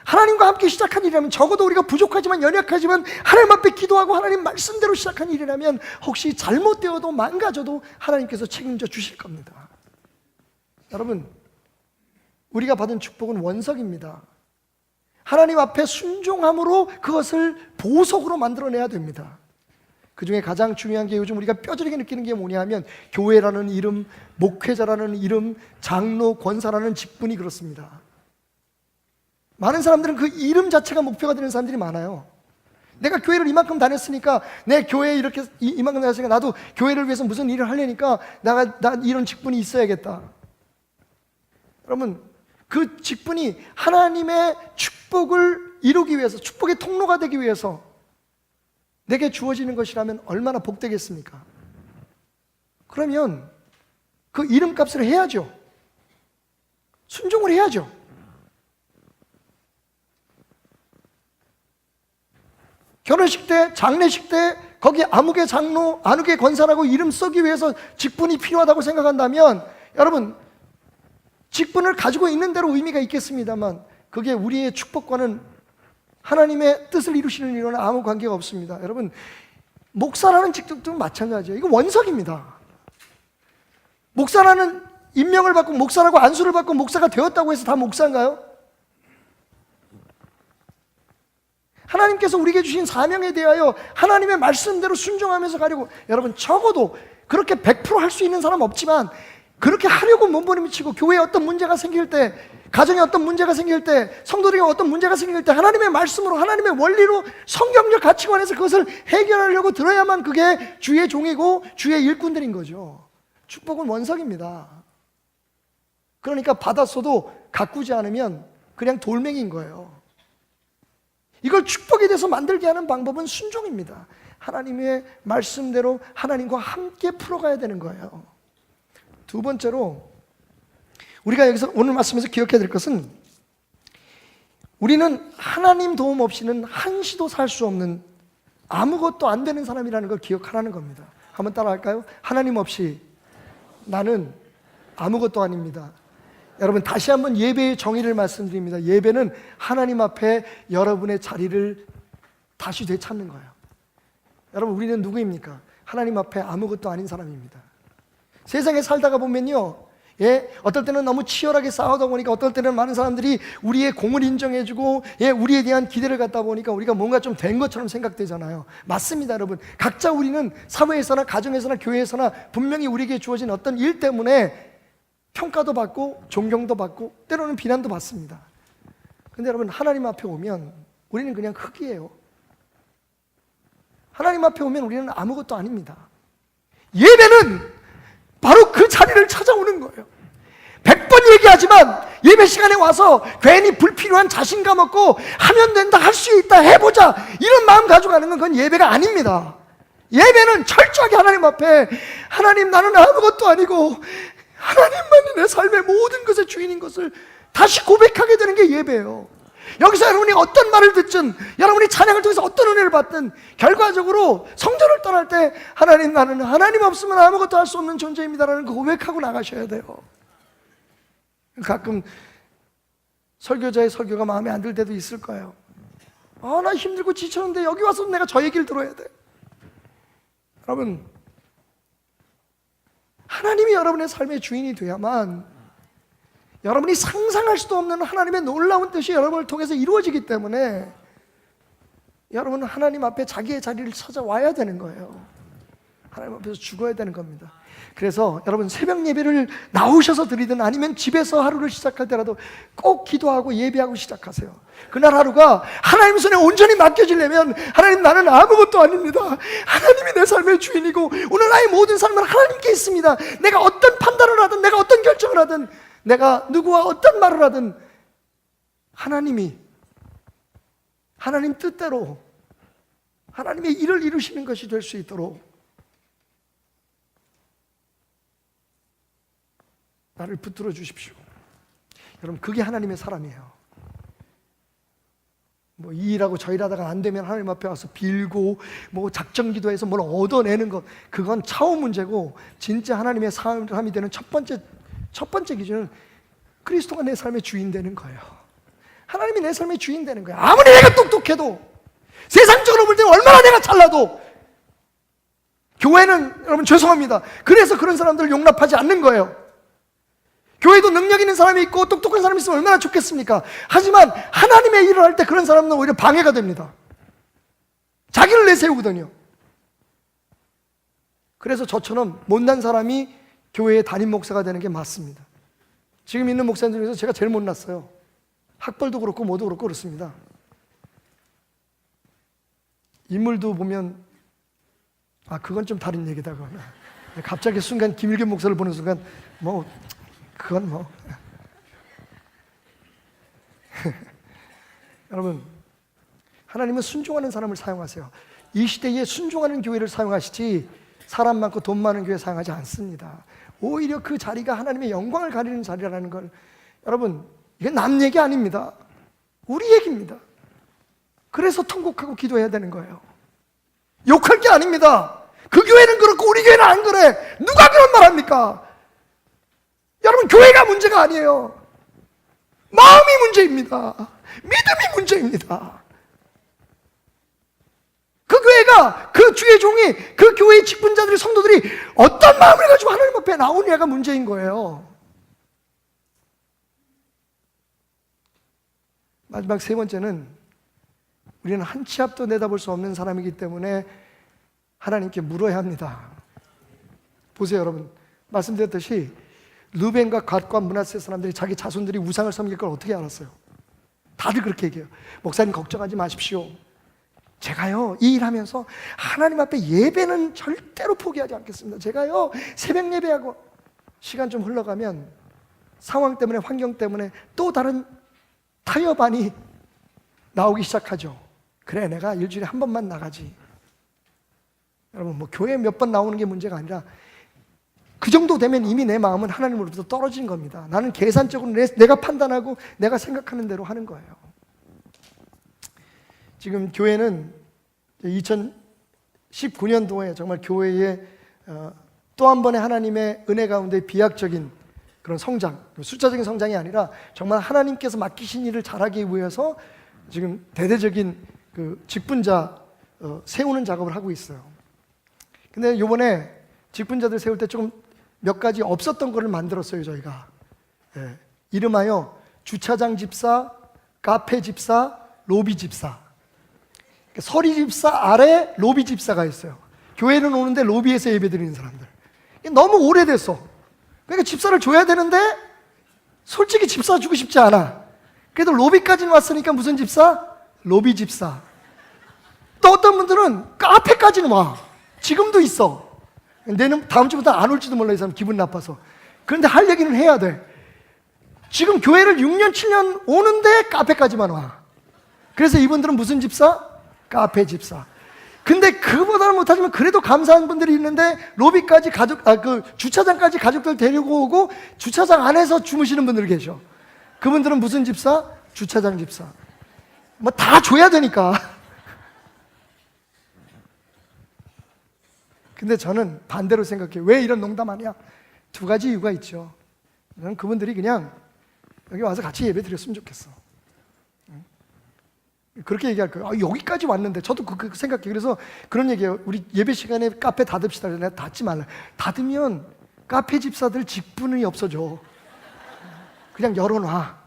하나님과 함께 시작한 일이라면, 적어도 우리가 부족하지만 연약하지만 하나님 앞에 기도하고 하나님 말씀대로 시작한 일이라면 혹시 잘못되어도 망가져도 하나님께서 책임져 주실 겁니다. 여러분, 우리가 받은 축복은 원석입니다. 하나님 앞에 순종함으로 그것을 보석으로 만들어내야 됩니다. 그 중에 가장 중요한 게 요즘 우리가 뼈저리게 느끼는 게 뭐냐 하면 교회라는 이름, 목회자라는 이름, 장로, 권사라는 직분이 그렇습니다. 많은 사람들은 그 이름 자체가 목표가 되는 사람들이 많아요. 내가 교회를 이만큼 다녔으니까, 내 교회에 이렇게 이만큼 다녔으니까 나도 교회를 위해서 무슨 일을 하려니까 나 이런 직분이 있어야겠다. 여러분, 그 직분이 하나님의 축복을 이루기 위해서, 축복의 통로가 되기 위해서 내게 주어지는 것이라면 얼마나 복되겠습니까? 그러면 그 이름값을 해야죠. 순종을 해야죠. 결혼식 때, 장례식 때 거기 아무개 장로, 아무개 권사라고 이름 쓰기 위해서 직분이 필요하다고 생각한다면, 여러분, 직분을 가지고 있는 대로 의미가 있겠습니다만 그게 우리의 축복과는, 하나님의 뜻을 이루시는 일과는 아무 관계가 없습니다. 여러분, 목사라는 직책도 마찬가지예요. 이거 원석입니다. 목사라는 임명을 받고, 목사라고 안수를 받고 목사가 되었다고 해서 다 목사인가요? 하나님께서 우리에게 주신 사명에 대하여 하나님의 말씀대로 순종하면서 가려고, 여러분, 적어도 그렇게 100% 할 수 있는 사람 없지만 그렇게 하려고 몸부림치고, 교회에 어떤 문제가 생길 때, 가정에 어떤 문제가 생길 때, 성도들에게 어떤 문제가 생길 때 하나님의 말씀으로, 하나님의 원리로, 성경적 가치관에서 그것을 해결하려고 들어야만 그게 주의 종이고 주의 일꾼들인 거죠. 축복은 원석입니다. 그러니까 받았어도 가꾸지 않으면 그냥 돌멩이인 거예요. 이걸 축복에 대해서 만들게 하는 방법은 순종입니다. 하나님의 말씀대로 하나님과 함께 풀어가야 되는 거예요. 두 번째로 우리가 여기서 오늘 말씀에서 기억해야 될 것은, 우리는 하나님 도움 없이는 한시도 살 수 없는, 아무것도 안 되는 사람이라는 걸 기억하라는 겁니다. 한번 따라 할까요? 하나님 없이 나는 아무것도 아닙니다. 여러분, 다시 한번 예배의 정의를 말씀드립니다. 예배는 하나님 앞에 여러분의 자리를 다시 되찾는 거예요. 여러분, 우리는 누구입니까? 하나님 앞에 아무것도 아닌 사람입니다. 세상에 살다가 보면요, 어떨 때는 너무 치열하게 싸우다 보니까, 어떨 때는 많은 사람들이 우리의 공을 인정해주고, 우리에 대한 기대를 갖다 보니까 우리가 뭔가 좀 된 것처럼 생각되잖아요. 맞습니다, 여러분. 각자 우리는 사회에서나 가정에서나 교회에서나 분명히 우리에게 주어진 어떤 일 때문에 평가도 받고 존경도 받고 때로는 비난도 받습니다. 근데 여러분, 하나님 앞에 오면 우리는 그냥 흙이에요. 하나님 앞에 오면 우리는 아무것도 아닙니다. 예배는 바로 그 자리를 찾아오는 거예요. 100번 얘기하지만 예배 시간에 와서 괜히 불필요한 자신감 없고 하면 된다, 할 수 있다, 해보자 이런 마음 가져가는 건 그건 예배가 아닙니다. 예배는 철저하게 하나님 앞에, 하나님, 나는 아무것도 아니고 하나님만이 내 삶의 모든 것의 주인인 것을 다시 고백하게 되는 게 예배예요. 여기서 여러분이 어떤 말을 듣든, 여러분이 찬양을 통해서 어떤 은혜를 받든, 결과적으로 성전을 떠날 때 하나님, 나는 하나님 없으면 아무것도 할 수 없는 존재입니다라는 그 고백하고 나가셔야 돼요. 가끔 설교자의 설교가 마음에 안 들 때도 있을 거예요. 나 힘들고 지쳤는데 여기 와서 내가 저 얘기를 들어야 돼. 여러분, 하나님이 여러분의 삶의 주인이 돼야만 여러분이 상상할 수도 없는 하나님의 놀라운 뜻이 여러분을 통해서 이루어지기 때문에 여러분은 하나님 앞에 자기의 자리를 찾아와야 되는 거예요. 하나님 앞에서 죽어야 되는 겁니다. 그래서 여러분, 새벽 예배를 나오셔서 드리든 아니면 집에서 하루를 시작할 때라도 꼭 기도하고 예배하고 시작하세요. 그날 하루가 하나님 손에 온전히 맡겨지려면, 하나님, 나는 아무것도 아닙니다, 하나님이 내 삶의 주인이고 오늘 나의 모든 삶은 하나님께 있습니다. 내가 어떤 판단을 하든, 내가 어떤 결정을 하든, 내가 누구와 어떤 말을 하든 하나님이 하나님 뜻대로 하나님의 일을 이루시는 것이 될 수 있도록 나를 붙들어 주십시오. 여러분, 그게 하나님의 사람이에요. 뭐 이 일하고 저 일하다가 안 되면 하나님 앞에 와서 빌고 뭐 작정 기도해서 뭘 얻어내는 것, 그건 차후 문제고, 진짜 하나님의 사람이 되는 첫 번째 기준은 그리스도가 내 삶의 주인 되는 거예요. 하나님이 내 삶의 주인 되는 거예요. 아무리 내가 똑똑해도, 세상적으로 볼 때 얼마나 내가 잘나도, 교회는 여러분 죄송합니다, 그래서 그런 사람들을 용납하지 않는 거예요. 교회도 능력 있는 사람이 있고 똑똑한 사람이 있으면 얼마나 좋겠습니까? 하지만 하나님의 일을 할 때 그런 사람은 오히려 방해가 됩니다. 자기를 내세우거든요. 그래서 저처럼 못난 사람이 교회의 담임 목사가 되는 게 맞습니다. 지금 있는 목사님 중에서 제가 제일 못났어요. 학벌도 그렇고 뭐도 그렇고 그렇습니다. 인물도 보면 그건 좀 다른 얘기다. 그건. 갑자기 순간 김일겸 목사를 보는 순간 그건 여러분, 하나님은 순종하는 사람을 사용하세요. 이 시대에 순종하는 교회를 사용하시지 사람 많고 돈 많은 교회 사용하지 않습니다. 오히려 그 자리가 하나님의 영광을 가리는 자리라는 걸, 여러분, 이게 남 얘기 아닙니다. 우리 얘기입니다. 그래서 통곡하고 기도해야 되는 거예요. 욕할 게 아닙니다. 그 교회는 그렇고 우리 교회는 안 그래. 누가 그런 말 합니까? 여러분, 교회가 문제가 아니에요. 마음이 문제입니다. 믿음이 문제입니다. 그 교회가, 그 주의 종이, 그 교회의 직분자들이, 성도들이 어떤 마음을 가지고 하나님 앞에 나오느냐가 문제인 거예요. 마지막 세 번째는, 우리는 한 치 앞도 내다볼 수 없는 사람이기 때문에 하나님께 물어야 합니다. 보세요, 여러분, 말씀드렸듯이 르벤과 갓과 므낫세 사람들이 자기 자손들이 우상을 섬길 걸 어떻게 알았어요? 다들 그렇게 얘기해요. 목사님, 걱정하지 마십시오. 제가요, 이 일하면서 하나님 앞에 예배는 절대로 포기하지 않겠습니다. 제가요, 새벽 예배하고, 시간 좀 흘러가면 상황 때문에, 환경 때문에 또 다른 타협안이 나오기 시작하죠. 그래, 내가 일주일에 한 번만 나가지. 여러분, 교회 몇 번 나오는 게 문제가 아니라 그 정도 되면 이미 내 마음은 하나님으로부터 떨어진 겁니다. 나는 계산적으로 내가 판단하고 내가 생각하는 대로 하는 거예요. 지금 교회는 2019년도에 정말 교회에 또 한 번의 하나님의 은혜 가운데 비약적인 그런 성장, 숫자적인 성장이 아니라 정말 하나님께서 맡기신 일을 잘하기 위해서 지금 대대적인 그 직분자 세우는 작업을 하고 있어요. 근데 이번에 직분자들 세울 때 조금 몇 가지 없었던 거를 만들었어요, 저희가. 이름하여 주차장 집사, 카페 집사, 로비 집사. 서리 집사 아래 로비 집사가 있어요. 교회는 오는데 로비에서 예배 드리는 사람들. 너무 오래됐어. 그러니까 집사를 줘야 되는데 솔직히 집사 주고 싶지 않아. 그래도 로비까지는 왔으니까 무슨 집사? 로비 집사. 또 어떤 분들은 카페까지는 와. 지금도 있어. 내는 다음 주부터 안 올지도 몰라, 이 사람 기분 나빠서. 그런데 할 얘기는 해야 돼. 지금 교회를 6년 7년 오는데 카페까지만 와. 그래서 이분들은 무슨 집사? 카페 집사. 근데 그보다는 못하지만 그래도 감사한 분들이 있는데 로비까지 주차장까지 가족들 데리고 오고 주차장 안에서 주무시는 분들 계셔. 그분들은 무슨 집사? 주차장 집사. 뭐 다 줘야 되니까. 근데 저는 반대로 생각해요. 왜 이런 농담하냐? 두 가지 이유가 있죠. 저는 그분들이 그냥 여기 와서 같이 예배 드렸으면 좋겠어. 그렇게 얘기할 거예요. 여기까지 왔는데. 저도 그 생각해요. 그래서 그런 얘기해요. 우리 예배 시간에 카페 닫읍시다. 내가 닫지 말라. 닫으면 카페 집사들 직분이 없어져. 그냥 열어놔.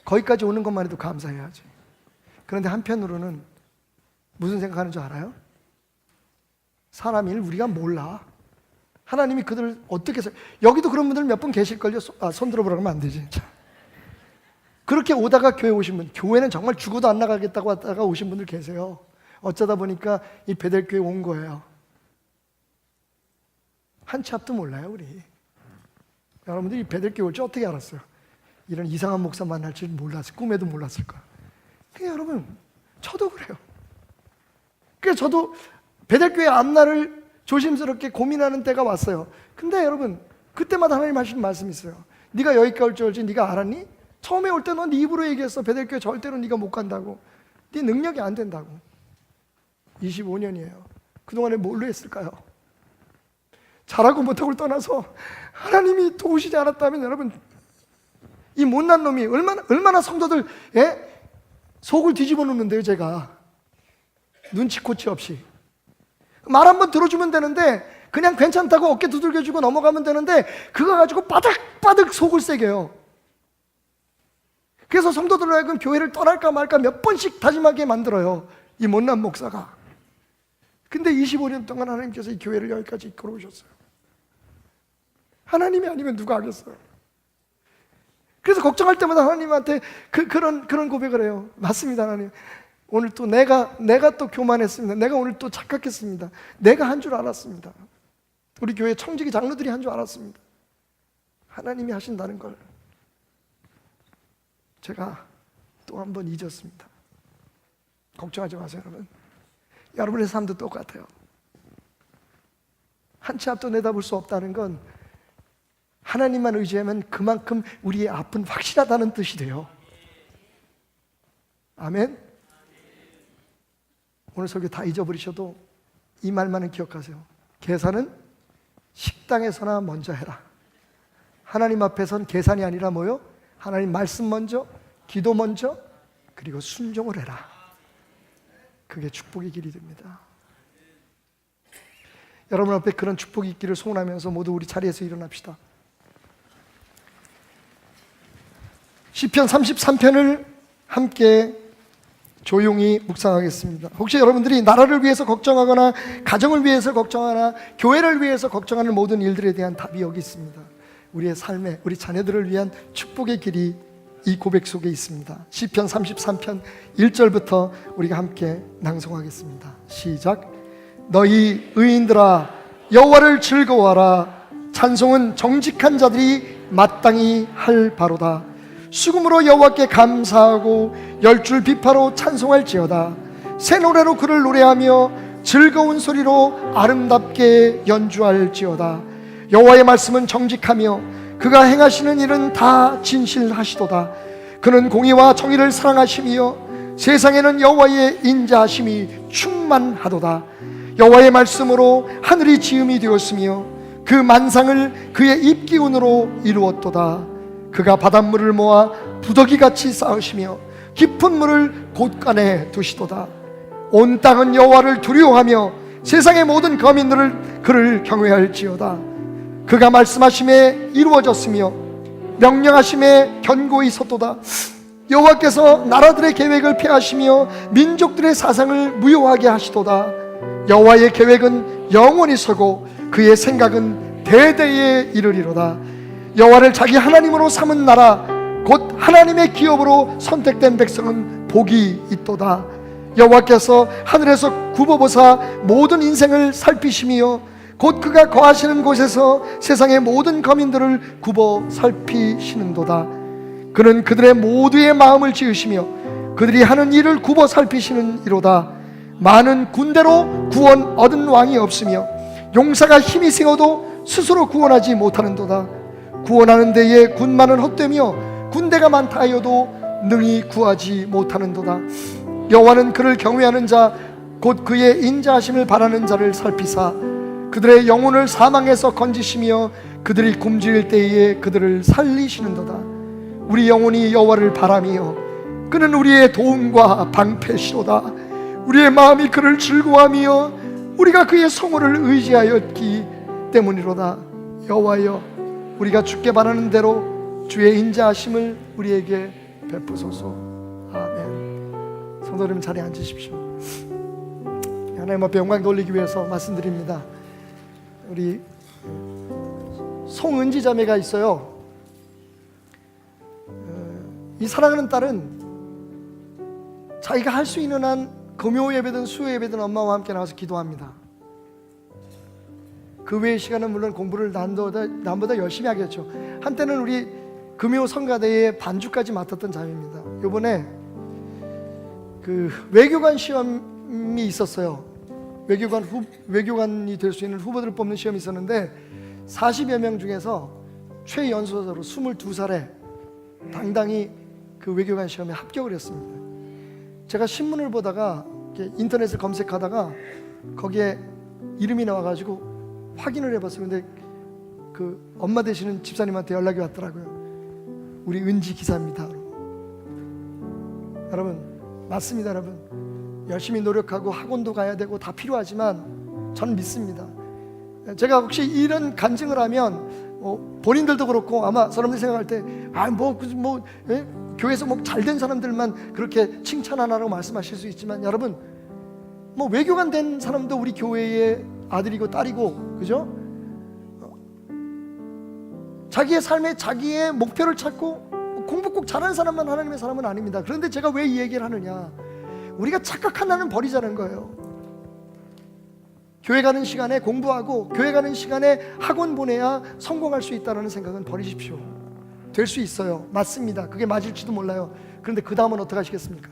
거기까지 오는 것만 해도 감사해야지. 그런데 한편으로는 무슨 생각하는 줄 알아요? 사람 일 우리가 몰라. 하나님이 그들을 어떻게 여기도 그런 분들 몇 분 계실걸요? 손 들어보라고 하면 안 되지. 그렇게 오다가 교회 오신 분, 교회는 정말 죽어도 안 나가겠다고 왔다가 오신 분들 계세요. 어쩌다 보니까 이 베델교회 온 거예요. 한 치 앞도 몰라요, 우리. 여러분들이 이 베델교회 올 줄 어떻게 알았어요? 이런 이상한 목사 만날 줄 몰랐어요. 꿈에도 몰랐을 거야. 그러니까 여러분, 저도 그래요. 그래서 저도 베델교회 앞날을 조심스럽게 고민하는 때가 왔어요. 근데 여러분, 그때마다 하나님 하시는 말씀이 있어요. 네가 여기까지 올 줄 알지 네가 알았니? 처음에 올 때 넌 네 입으로 얘기했어. 베델교회 절대로 네가 못 간다고. 네 능력이 안 된다고. 25년이에요. 그동안에 뭘로 했을까요? 잘하고 못하고를 떠나서 하나님이 도우시지 않았다면 여러분, 이 못난 놈이 얼마나 성도들 속을 뒤집어 놓는데요. 제가 눈치코치 없이 말 한번 들어주면 되는데 그냥 괜찮다고 어깨 두들겨주고 넘어가면 되는데 그거 가지고 바득바득 속을 새겨요. 그래서 성도들로 하여금 교회를 떠날까 말까 몇 번씩 다짐하게 만들어요, 이 못난 목사가. 근데 25년 동안 하나님께서 이 교회를 여기까지 이끌어 오셨어요. 하나님이 아니면 누가 하겠어요? 그래서 걱정할 때마다 하나님한테 그런 고백을 해요. 맞습니다, 하나님. 오늘 또 내가 또 교만했습니다. 내가 오늘 또 착각했습니다. 내가 한 줄 알았습니다. 우리 교회 청지기 장로들이 한 줄 알았습니다. 하나님이 하신다는 걸 제가 또 한 번 잊었습니다. 걱정하지 마세요, 여러분. 여러분의 삶도 똑같아요. 한 치 앞도 내다볼 수 없다는 건 하나님만 의지하면 그만큼 우리의 앞은 확실하다는 뜻이 돼요. 아멘. 오늘 설교 다 잊어버리셔도 이 말만은 기억하세요. 계산은 식당에서나 먼저 해라. 하나님 앞에선 계산이 아니라 뭐요? 하나님 말씀 먼저, 기도 먼저, 그리고 순종을 해라. 그게 축복의 길이 됩니다. 여러분 앞에 그런 축복이 있기를 소원하면서 모두 우리 자리에서 일어납시다. 시편 33편을 함께 조용히 묵상하겠습니다. 혹시 여러분들이 나라를 위해서 걱정하거나 가정을 위해서 걱정하거나 교회를 위해서 걱정하는 모든 일들에 대한 답이 여기 있습니다. 우리의 삶에 우리 자녀들을 위한 축복의 길이 이 고백 속에 있습니다. 시편 33편 1절부터 우리가 함께 낭송하겠습니다. 시작. 너희 의인들아 여호와를 즐거워하라. 찬송은 정직한 자들이 마땅히 할 바로다. 수금으로 여호와께 감사하고 열줄 비파로 찬송할지어다. 새 노래로 그를 노래하며 즐거운 소리로 아름답게 연주할지어다. 여호와의 말씀은 정직하며 그가 행하시는 일은 다 진실하시도다. 그는 공의와 정의를 사랑하시며 세상에는 여호와의 인자하심이 충만하도다. 여호와의 말씀으로 하늘이 지음이 되었으며 그 만상을 그의 입기운으로 이루었도다. 그가 바닷물을 모아 부더기같이 쌓으시며 깊은 물을 곳간에 두시도다. 온 땅은 여호와를 두려워하며 세상의 모든 거민들을 그를 경외할지어다. 그가 말씀하심에 이루어졌으며 명령하심에 견고히 섰도다. 여호와께서 나라들의 계획을 폐하시며 민족들의 사상을 무효하게 하시도다. 여호와의 계획은 영원히 서고 그의 생각은 대대에 이르리로다. 여호와를 자기 하나님으로 삼은 나라 곧 하나님의 기업으로 선택된 백성은 복이 있도다. 여호와께서 하늘에서 굽어보사 모든 인생을 살피시며 곧 그가 거하시는 곳에서 세상의 모든 거민들을 굽어 살피시는도다. 그는 그들의 모두의 마음을 지으시며 그들이 하는 일을 굽어 살피시는 이로다. 많은 군대로 구원 얻은 왕이 없으며 용사가 힘이 세어도 스스로 구원하지 못하는도다. 구원하는 데에 군만은 헛되며 군대가 많다 하여도 능히 구하지 못하는도다. 여호와는 그를 경외하는 자 곧 그의 인자하심을 바라는 자를 살피사 그들의 영혼을 사망에서 건지시며 그들이 굶주릴 때에 그들을 살리시는도다. 우리 영혼이 여호와를 바라며 그는 우리의 도움과 방패시로다. 우리의 마음이 그를 즐거워하며 우리가 그의 성호를 의지하였기 때문이로다. 여호와여, 우리가 주께 바라는 대로 주의 인자하심을 우리에게 베푸소서. 아멘. 성도 여러분, 자리에 앉으십시오. 하나님 앞에 영광 돌리기 위해서 말씀드립니다. 우리 송은지 자매가 있어요. 이 사랑하는 딸은 자기가 할 수 있는 한 금요 예배든 수요 예배든 엄마와 함께 나와서 기도합니다. 그 외의 시간은 물론 공부를 남보다 열심히 하겠죠. 한때는 우리 금요 성가대의 반주까지 맡았던 자매입니다. 이번에 그 외교관 시험이 있었어요. 외교관이 될 수 있는 후보들을 뽑는 시험이 있었는데 40여 명 중에서 최연소자로 22살에 당당히 그 외교관 시험에 합격을 했습니다. 제가 신문을 보다가 인터넷을 검색하다가 거기에 이름이 나와가지고 확인을 해봤어요. 근데 그 엄마 되시는 집사님한테 연락이 왔더라고요. 우리 은지 기사입니다. 여러분, 맞습니다. 여러분, 열심히 노력하고 학원도 가야 되고 다 필요하지만 저는 믿습니다. 제가 혹시 이런 간증을 하면 본인들도 그렇고 아마 사람들이 생각할 때 교회에서 잘된 사람들만 그렇게 칭찬하라고 말씀하실 수 있지만, 여러분, 외교관 된 사람도 우리 교회의 아들이고 딸이고, 그죠? 자기의 삶에 자기의 목표를 찾고 공부 꼭 잘하는 사람만 하나님의 사람은 아닙니다. 그런데 제가 왜 이 얘기를 하느냐, 우리가 착각한 나는 버리자는 거예요. 교회 가는 시간에 공부하고 교회 가는 시간에 학원 보내야 성공할 수 있다는 생각은 버리십시오. 될 수 있어요. 맞습니다. 그게 맞을지도 몰라요. 그런데 그 다음은 어떻게 하시겠습니까?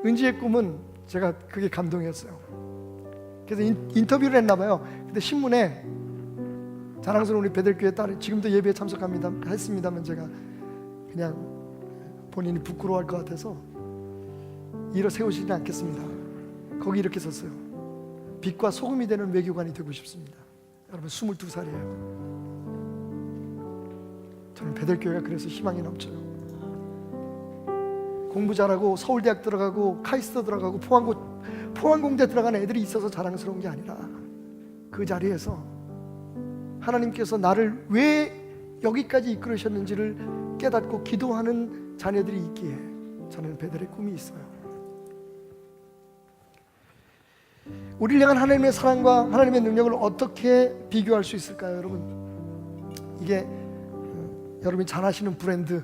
은지의 꿈은 제가 그게 감동이었어요. 그래서 인터뷰를 했나 봐요. 근데 신문에 자랑스러운 우리 베들교회 딸이 지금도 예배에 참석합니다 했습니다만, 제가 그냥 본인이 부끄러워할 것 같아서 일어 세우시지 않겠습니다. 거기 이렇게 썼어요. 빛과 소금이 되는 외교관이 되고 싶습니다. 여러분, 22살이에요. 저는 베들교회가 그래서 희망이 넘쳐요. 공부 잘하고 서울대학 들어가고 카이스트 들어가고 포항공대 들어간 애들이 있어서 자랑스러운 게 아니라, 그 자리에서 하나님께서 나를 왜 여기까지 이끌으셨는지를 깨닫고 기도하는 자녀들이 있기에 저는 베들의 꿈이 있어요. 우리를 향한 하나님의 사랑과 하나님의 능력을 어떻게 비교할 수 있을까요, 여러분? 이게 여러분이 잘 아시는 브랜드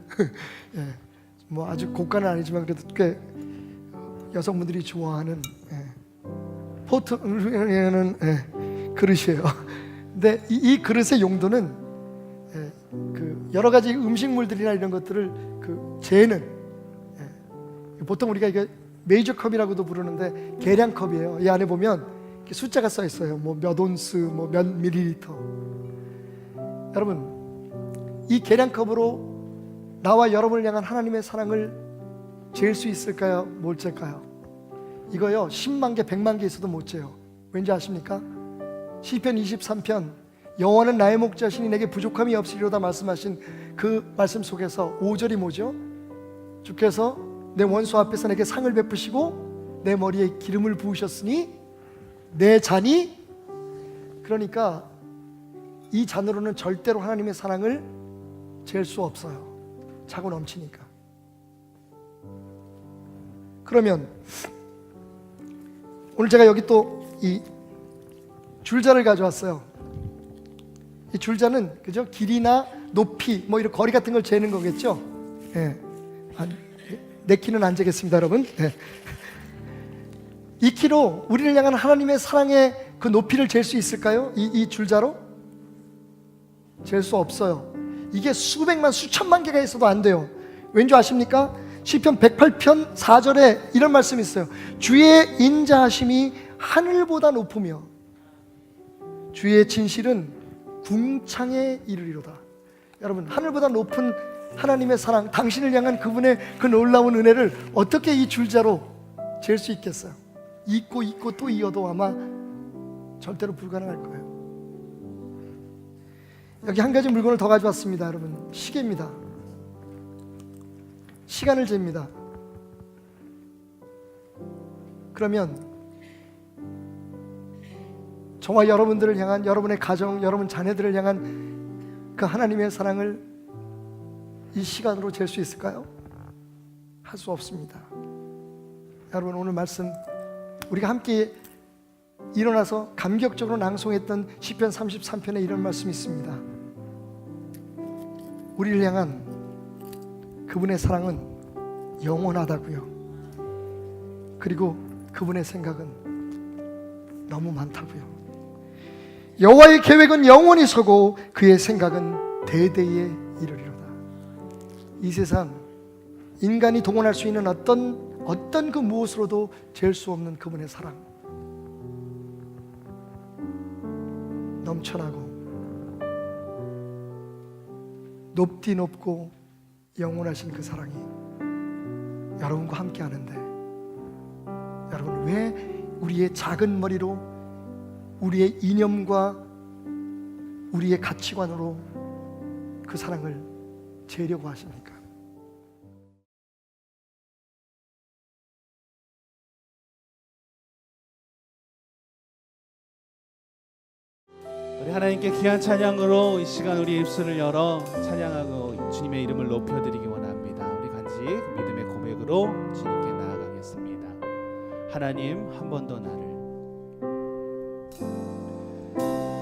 아주 고가는 아니지만 그래도 꽤 여성분들이 좋아하는 포트는 그릇이에요. 근데 이 그릇의 용도는 그 여러 가지 음식물들이나 이런 것들을 재는, 보통 우리가 이게 메이저 컵이라고도 부르는데 계량컵이에요. 이 안에 보면 숫자가 써 있어요. 몇 온스, 몇 밀리리터. 여러분, 이 계량컵으로 나와 여러분을 향한 하나님의 사랑을 잴 수 있을까요? 못 잴까요? 이거요, 10만 개, 100만 개 있어도 못 재요. 왠지 아십니까? 시편 23편, 여호와는 나의 목자시니 내게 부족함이 없으리로다 말씀하신 그 말씀 속에서 5절이 뭐죠? 주께서 내 원수 앞에서 내게 상을 베푸시고 내 머리에 기름을 부으셨으니 내 잔이, 그러니까 이 잔으로는 절대로 하나님의 사랑을 잴 수 없어요. 차고 넘치니까. 그러면 오늘 제가 여기 또 이 줄자를 가져왔어요. 이 줄자는 그죠? 길이나 높이 이런 거리 같은 걸 재는 거겠죠? 내 키는 안 재겠습니다, 여러분. 2kg, 우리를 향한 하나님의 사랑의 그 높이를 잴 수 있을까요? 이 줄자로? 잴 수 없어요. 이게 수백만, 수천만 개가 있어도 안 돼요. 왠지 아십니까? 시편 108편 4절에 이런 말씀이 있어요. 주의 인자하심이 하늘보다 높으며 주의 진실은 궁창에 이르리로다. 여러분, 하늘보다 높은 하나님의 사랑, 당신을 향한 그분의 그 놀라운 은혜를 어떻게 이 줄자로 잴 수 있겠어요? 잊고 또 이어도 아마 절대로 불가능할 거예요. 여기 한 가지 물건을 더 가져왔습니다. 여러분, 시계입니다. 시간을 잽니다. 그러면 저와 여러분들을 향한, 여러분의 가정, 여러분 자녀들을 향한 그 하나님의 사랑을 이 시간으로 잴 수 있을까요? 할 수 없습니다. 여러분, 오늘 말씀 우리가 함께 일어나서 감격적으로 낭송했던 시편 33편에 이런 말씀이 있습니다. 우리를 향한 그분의 사랑은 영원하다고요. 그리고 그분의 생각은 너무 많다고요. 여호와의 계획은 영원히 서고 그의 생각은 대대에 이르리로다. 이 세상 인간이 동원할 수 있는 어떤 그 무엇으로도 잴 수 없는 그분의 사랑, 넘쳐나고 높디 높고 영원하신 그 사랑이 여러분과 함께 하는데, 여러분 왜 우리의 작은 머리로, 우리의 이념과 우리의 가치관으로 그 사랑을 재려고 하십니까? 우리 하나님께 귀한 찬양으로 이 시간 우리 입술을 열어 찬양하고 주님의 이름을 높여드리기 원합니다. 우리 간직 믿음의 고백으로 주님께 나아가겠습니다. 하나님, 한 번 더 나를,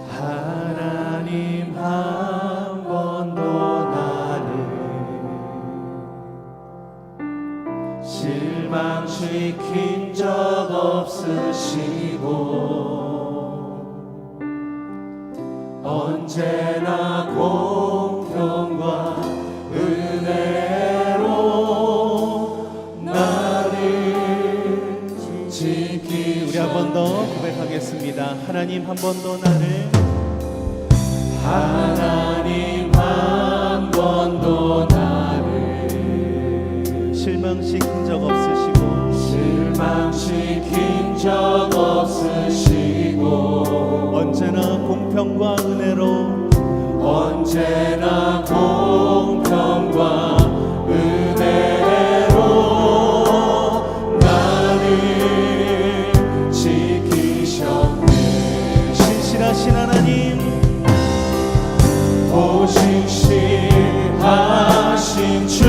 하나님 한 번 더 나를 실망시킨 적 없으시고 언제나 공평과 은혜로 나를 지키. 우리 한 번 더 고백하겠습니다. 하나님 한 번 더 나를, 하나님 한 번 더 나를 실망시킨 적 없으시고 실망시킨 적 없으시고 언제나 공평과 은혜로 언제나 공평과 은혜로 나를 지키셨네. 신실하신 하나님, 오 신실하신 주,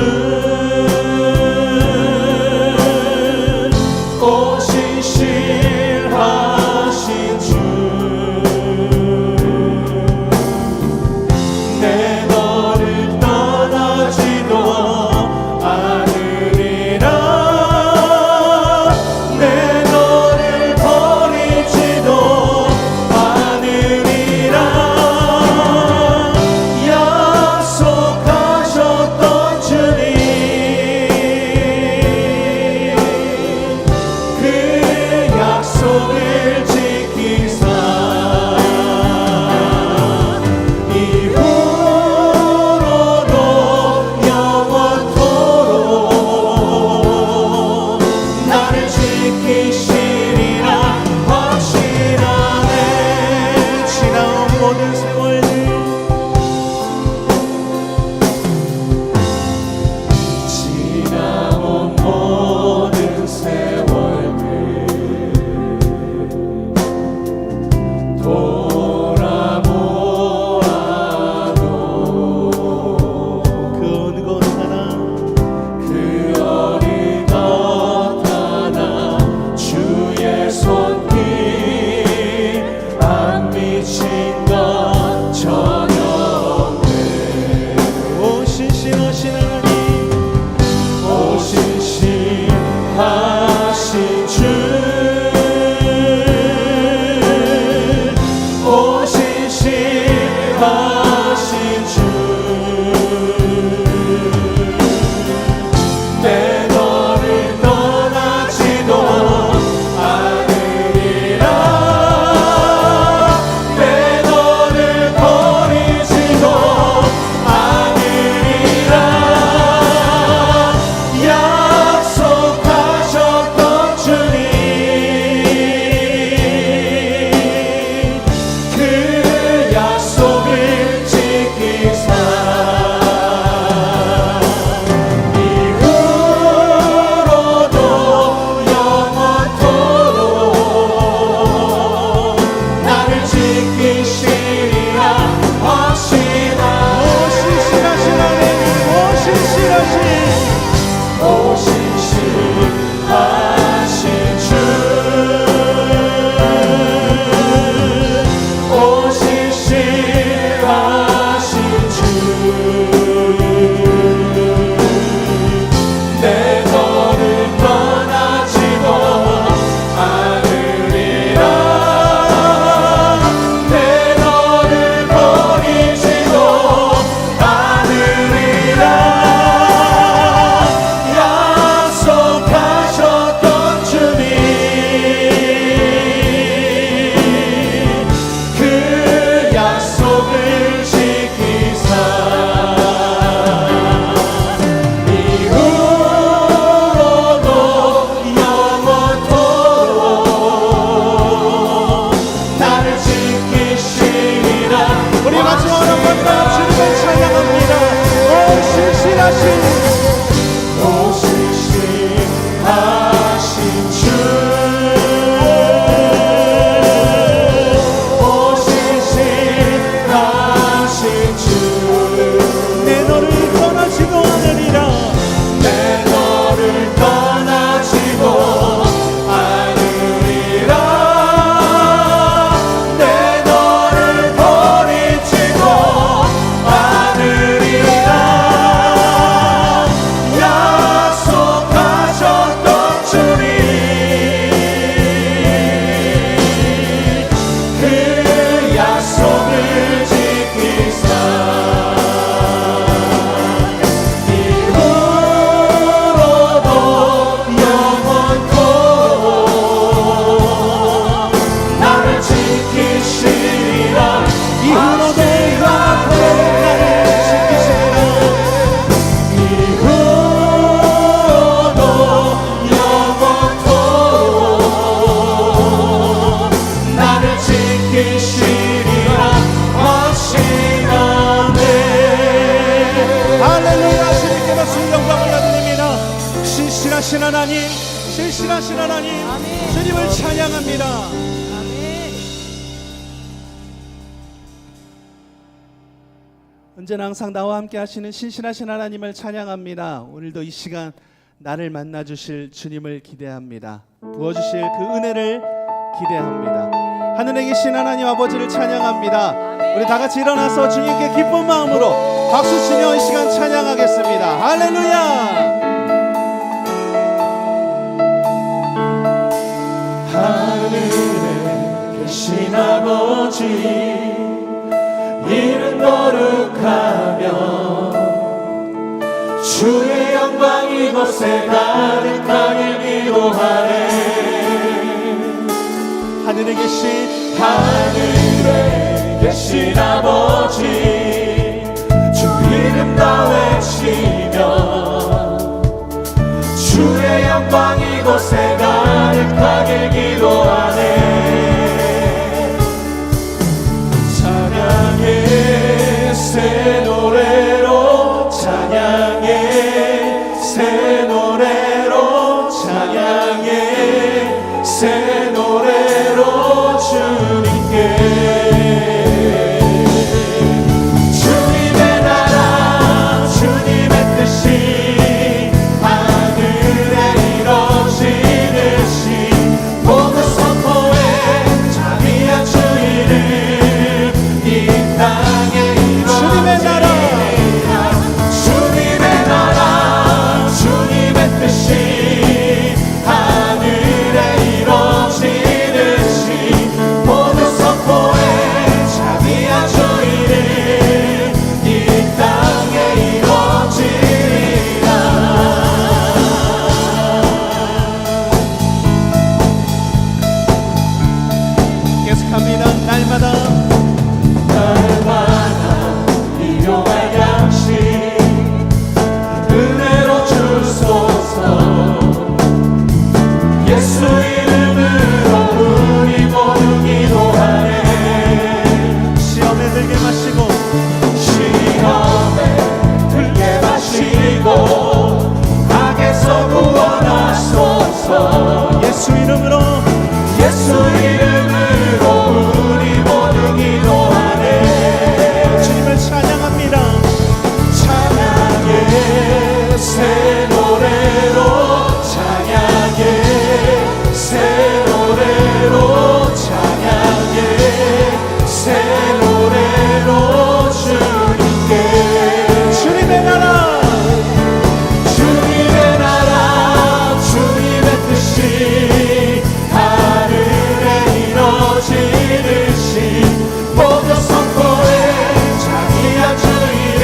오 신실하신 주, 내 것 신실하신 하나님, 신실하신 하나님, 주님을 찬양합니다. 언제나 항상 나와 함께 하시는 신실하신 하나님을 찬양합니다. 오늘도 이 시간 나를 만나 주실 주님을 기대합니다. 부어주실 그 은혜를 기대합니다. 하늘에 계신 하나님 아버지를 찬양합니다. 우리 다 같이 일어나서 주님께 기쁜 마음으로 박수 치며 이 시간 찬양하겠습니다. 할렐루야. 하늘에 계신 아버지 이름 거룩하며 주의 영광 이곳에 가득하길 기도하네. 하늘에 계신 아버지 주 이름 다 외치며 주의 영광 이곳에 가득하길 기도하네. 찬양의 새 노래로 찬양의 새 노래로 찬양의 새 노래로 주님께 새 노래로 찬양해 새 노래로 찬양해 새 노래로 주님께 주님의 나라 주님의 나라 주님의 뜻이 하늘에 이루어지듯이 모두 선포해 자기야 주의를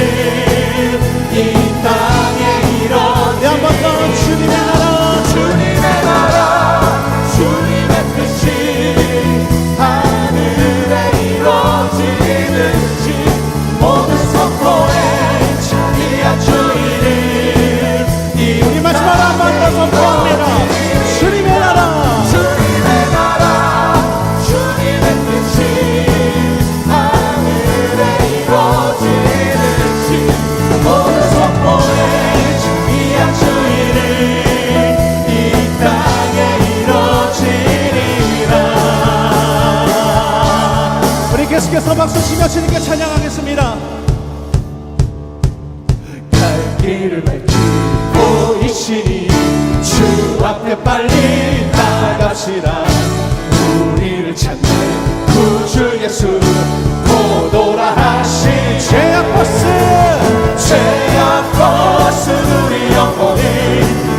이 땅에 이루어지듯이 한번 더 주님의 나라 주님의 나라 주님의 뜻이 하늘에 이루어지듯이 모두 선포해 자기야 주의를 우리 마지막 한 번 더 선포합니다. 주님의 나라 주님의 나라 주님의 뜻이 하늘에 이루어지듯이 모두 선포해 자기야 주의를 이 땅에 이루어지리라. 우리 계속해서 박수 치며 주님께 찬양하겠습니다. 갈 길을 밝히고 이시니 주 앞에 빨리 나갑시다. 우리를 찾는 구주 예수 고도라 하신 죄악 버스 죄악 벗은 우리 영혼이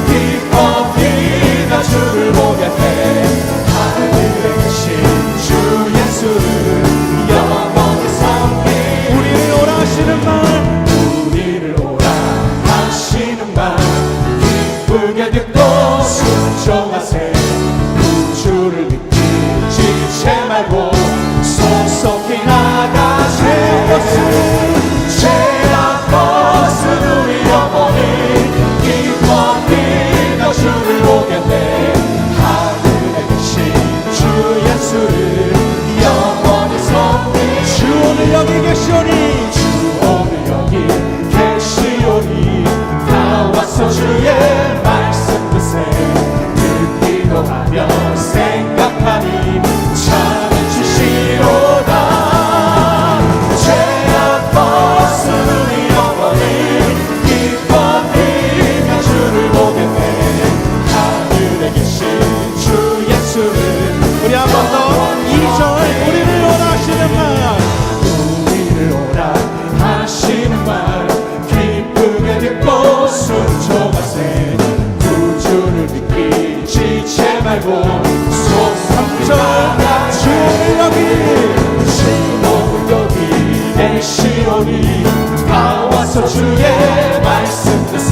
기뻐 뛰며 주를 보게 해. 하늘에 계신 주 예수를 영원히 섬기 우리를 오라 하시는 말 우리를 오라 하시는 말 기쁘게 듣고 순종하세. 구주를 믿기 지체 말고 속속히 나가세. 죄악 벗은 우리 영혼이 기뻐 뛰며 주를 보게 돼. 하늘에 계신 주 예수를 영원히 섬기 주 오늘 여기 계시오니 주 오늘 여기 계시오니 나와서 주의 말씀 듣세. 듣기도 하며 생각하니 참을 주시로다. 죄악 벗은 우리 영혼이 기뻐 뛰며 주를 보게 돼. 하늘에 계신 주 예수를 우리 한 번 더 2절 우리를 오라 하시는 말 우리를 오라 하시는 말 기쁘게 듣고 순종하세. 구주를 믿기 지체 말고 속 3절 주 오늘 여기 주 오늘 여기 계시오니 나와서 주의 말씀 듣세.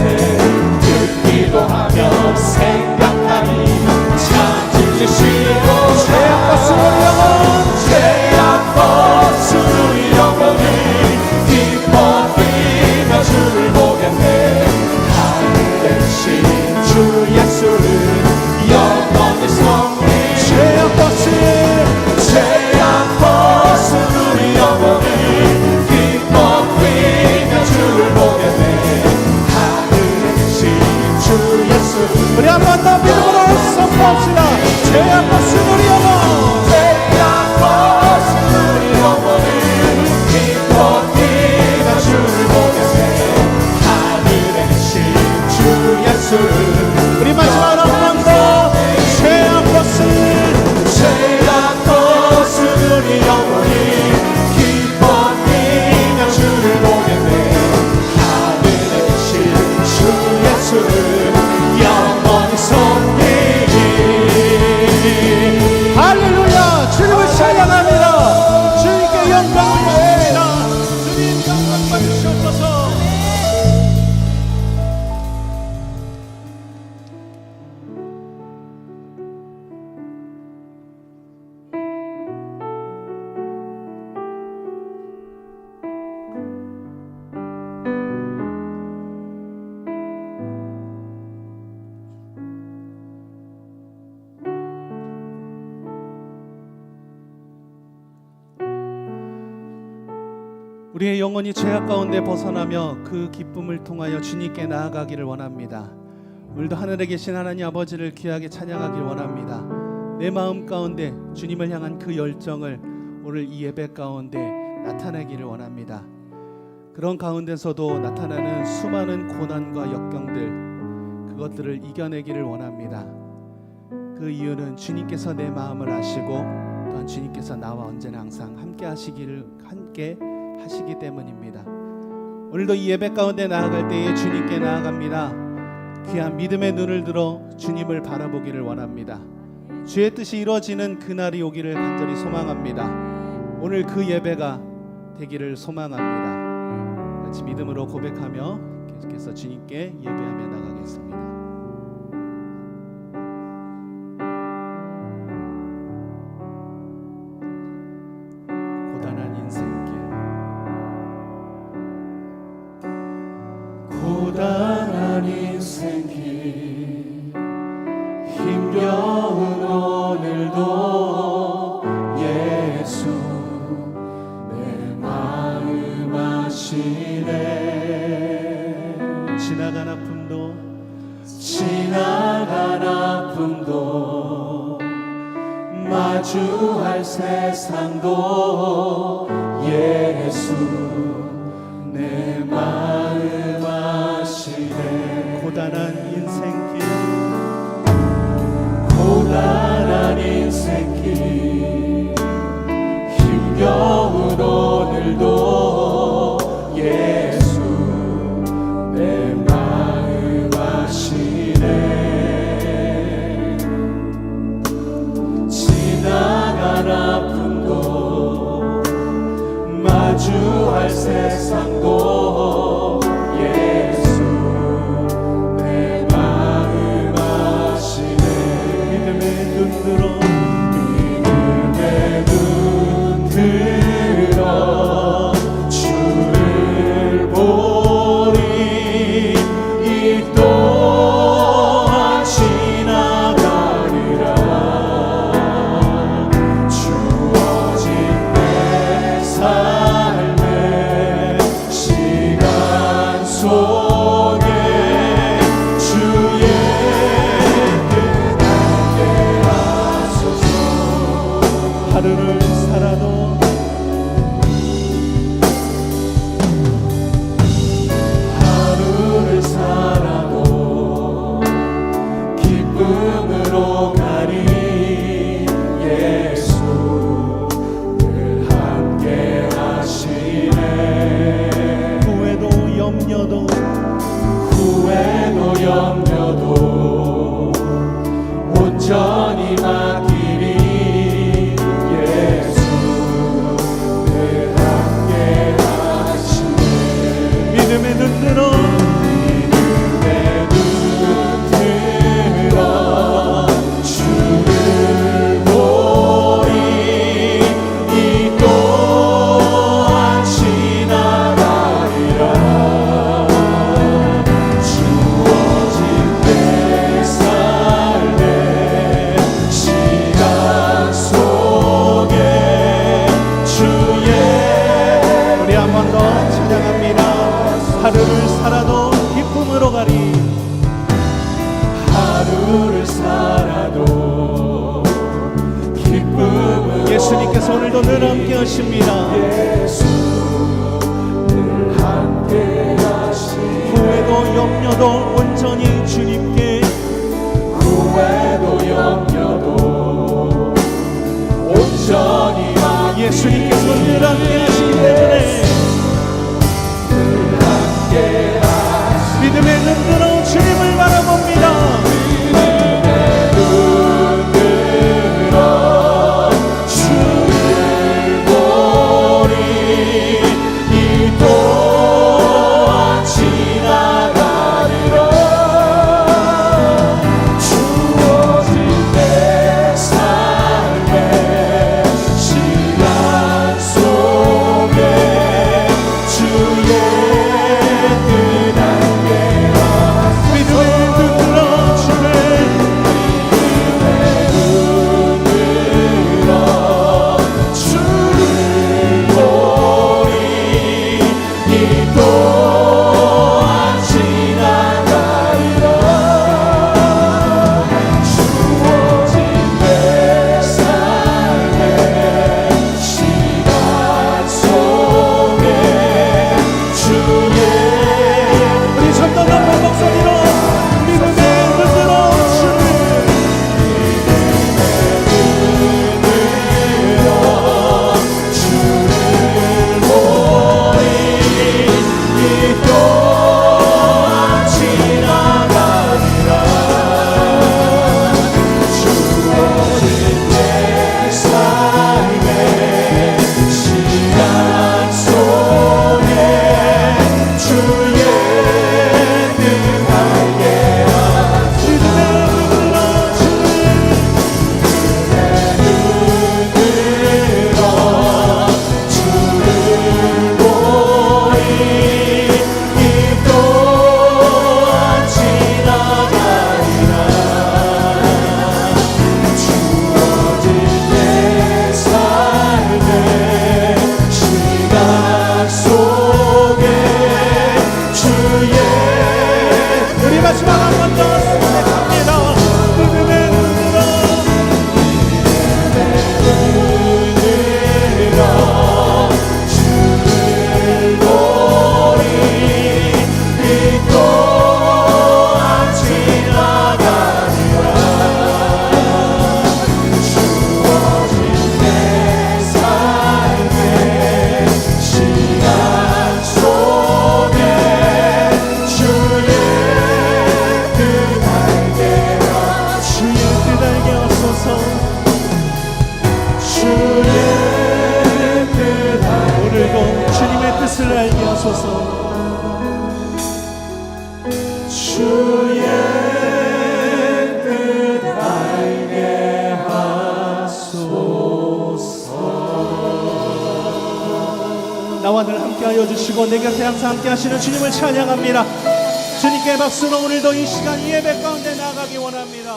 듣기도 하며 생각하니 찾을 주시고 죄악 버스 우리 영혼 죄악 벗은 우리 영혼이 기뻐 뛰며 주를 보게 해. 하늘에 계신 주 예수를 영원히 섬기 죄악 버스 죄악 벗은 우리 영혼이 기뻐 뛰며 주를 보게 해. 하늘에 계신 주 예수 우리 한 번 더 믿음으로 선포합시다. 죄악 버스 우리 영혼 죄악 벗은 우리 영혼이 기뻐 뛰며 주를 보게 해. 하늘에 계신 주 예수를 우리 마지막으로 한 번 더 죄악 버스 죄악 벗은 우리 영혼이 기뻐 뛰며 주를 보게 돼. 하늘에 계신 주 예수를 영원히 섬기리. 할렐루야 주님을 찬양합니다. 주님께 영광을 드립니다. 주님 영광 받으시옵소서. 우리의 영혼이 죄악 가운데 벗어나며 그 기쁨을 통하여 주님께 나아가기를 원합니다. 오늘도 하늘에 계신 하나님 아버지를 귀하게 찬양하길 원합니다. 내 마음 가운데 주님을 향한 그 열정을 오늘 이 예배 가운데 나타내기를 원합니다. 그런 가운데서도 나타나는 수많은 고난과 역경들, 그것들을 이겨내기를 원합니다. 그 이유는 주님께서 내 마음을 아시고 또한 주님께서 나와 언제나 항상 함께 하시기 때문입니다. 오늘도 이 예배 가운데 나아갈 때에 주님께 나아갑니다. 귀한 믿음의 눈을 들어 주님을 바라보기를 원합니다. 주의 뜻이 이루어지는 그날이 오기를 간절히 소망합니다. 오늘 그 예배가 되기를 소망합니다. 같이 믿음으로 고백하며 계속해서 주님께 예배하며 나가겠습니다. 고단한 인생길, 고단한 인생길, 힘겨운 오늘도 예수 내 마음 아시네. 지나간 아픔도 마주할 세상도 예수 내 마음 아시네. 고단한 인생길, 고단한 인생길, 힘겨운 오늘도 예수 내 마음 아시네. 지나간 아픔도 마주할 세상도 예수 내 마음 아시네. 믿음의 눈 들어, 믿음의 눈 들어 주를 보리. 이 또한 지나가리라. 주어진 내 삶의 시간 속에 주의 뜻 함께 하소서. 하루를 살아도 하루를 살아도 기쁨으로 가리. 예수 늘 함께 하시네. 후회도 염려도 후회도 염려도 온전히 맡기리. 예수 늘 함께 하시네. 믿음의 눈 들어, 믿음의 눈 들어 주를 보리. 이 또한 지나가리라. 주어진 내 삶의 시간 속에 주의 우리 한 번 더 찬양합니다. 하루를 살아도 기쁨으로 가리. 하루를 살아도 기쁨으로 예수님께서 오늘도 늘 함께 하십니다. 예수 늘 함께 하시네. 후회도 염려도 온전히 주님께, 후회도 염려도 온전히 예수님께서 늘 함께 하시기 때문에 믿음의 눈 들어 주님을 바라봅니다. 눈 들어 주를 보리. 이 또한 지나가리라. 주어진 내 삶의 시간 속에 뜻을 알게 하소서. 주의 뜻 알게 하소서. 나와 늘 함께하여 주시고 내 곁에 항상 함께하시는 주님을 찬양합니다. 주님께 박수로 오늘도 이 시간 이 예배 가운데 나아가기 원합니다.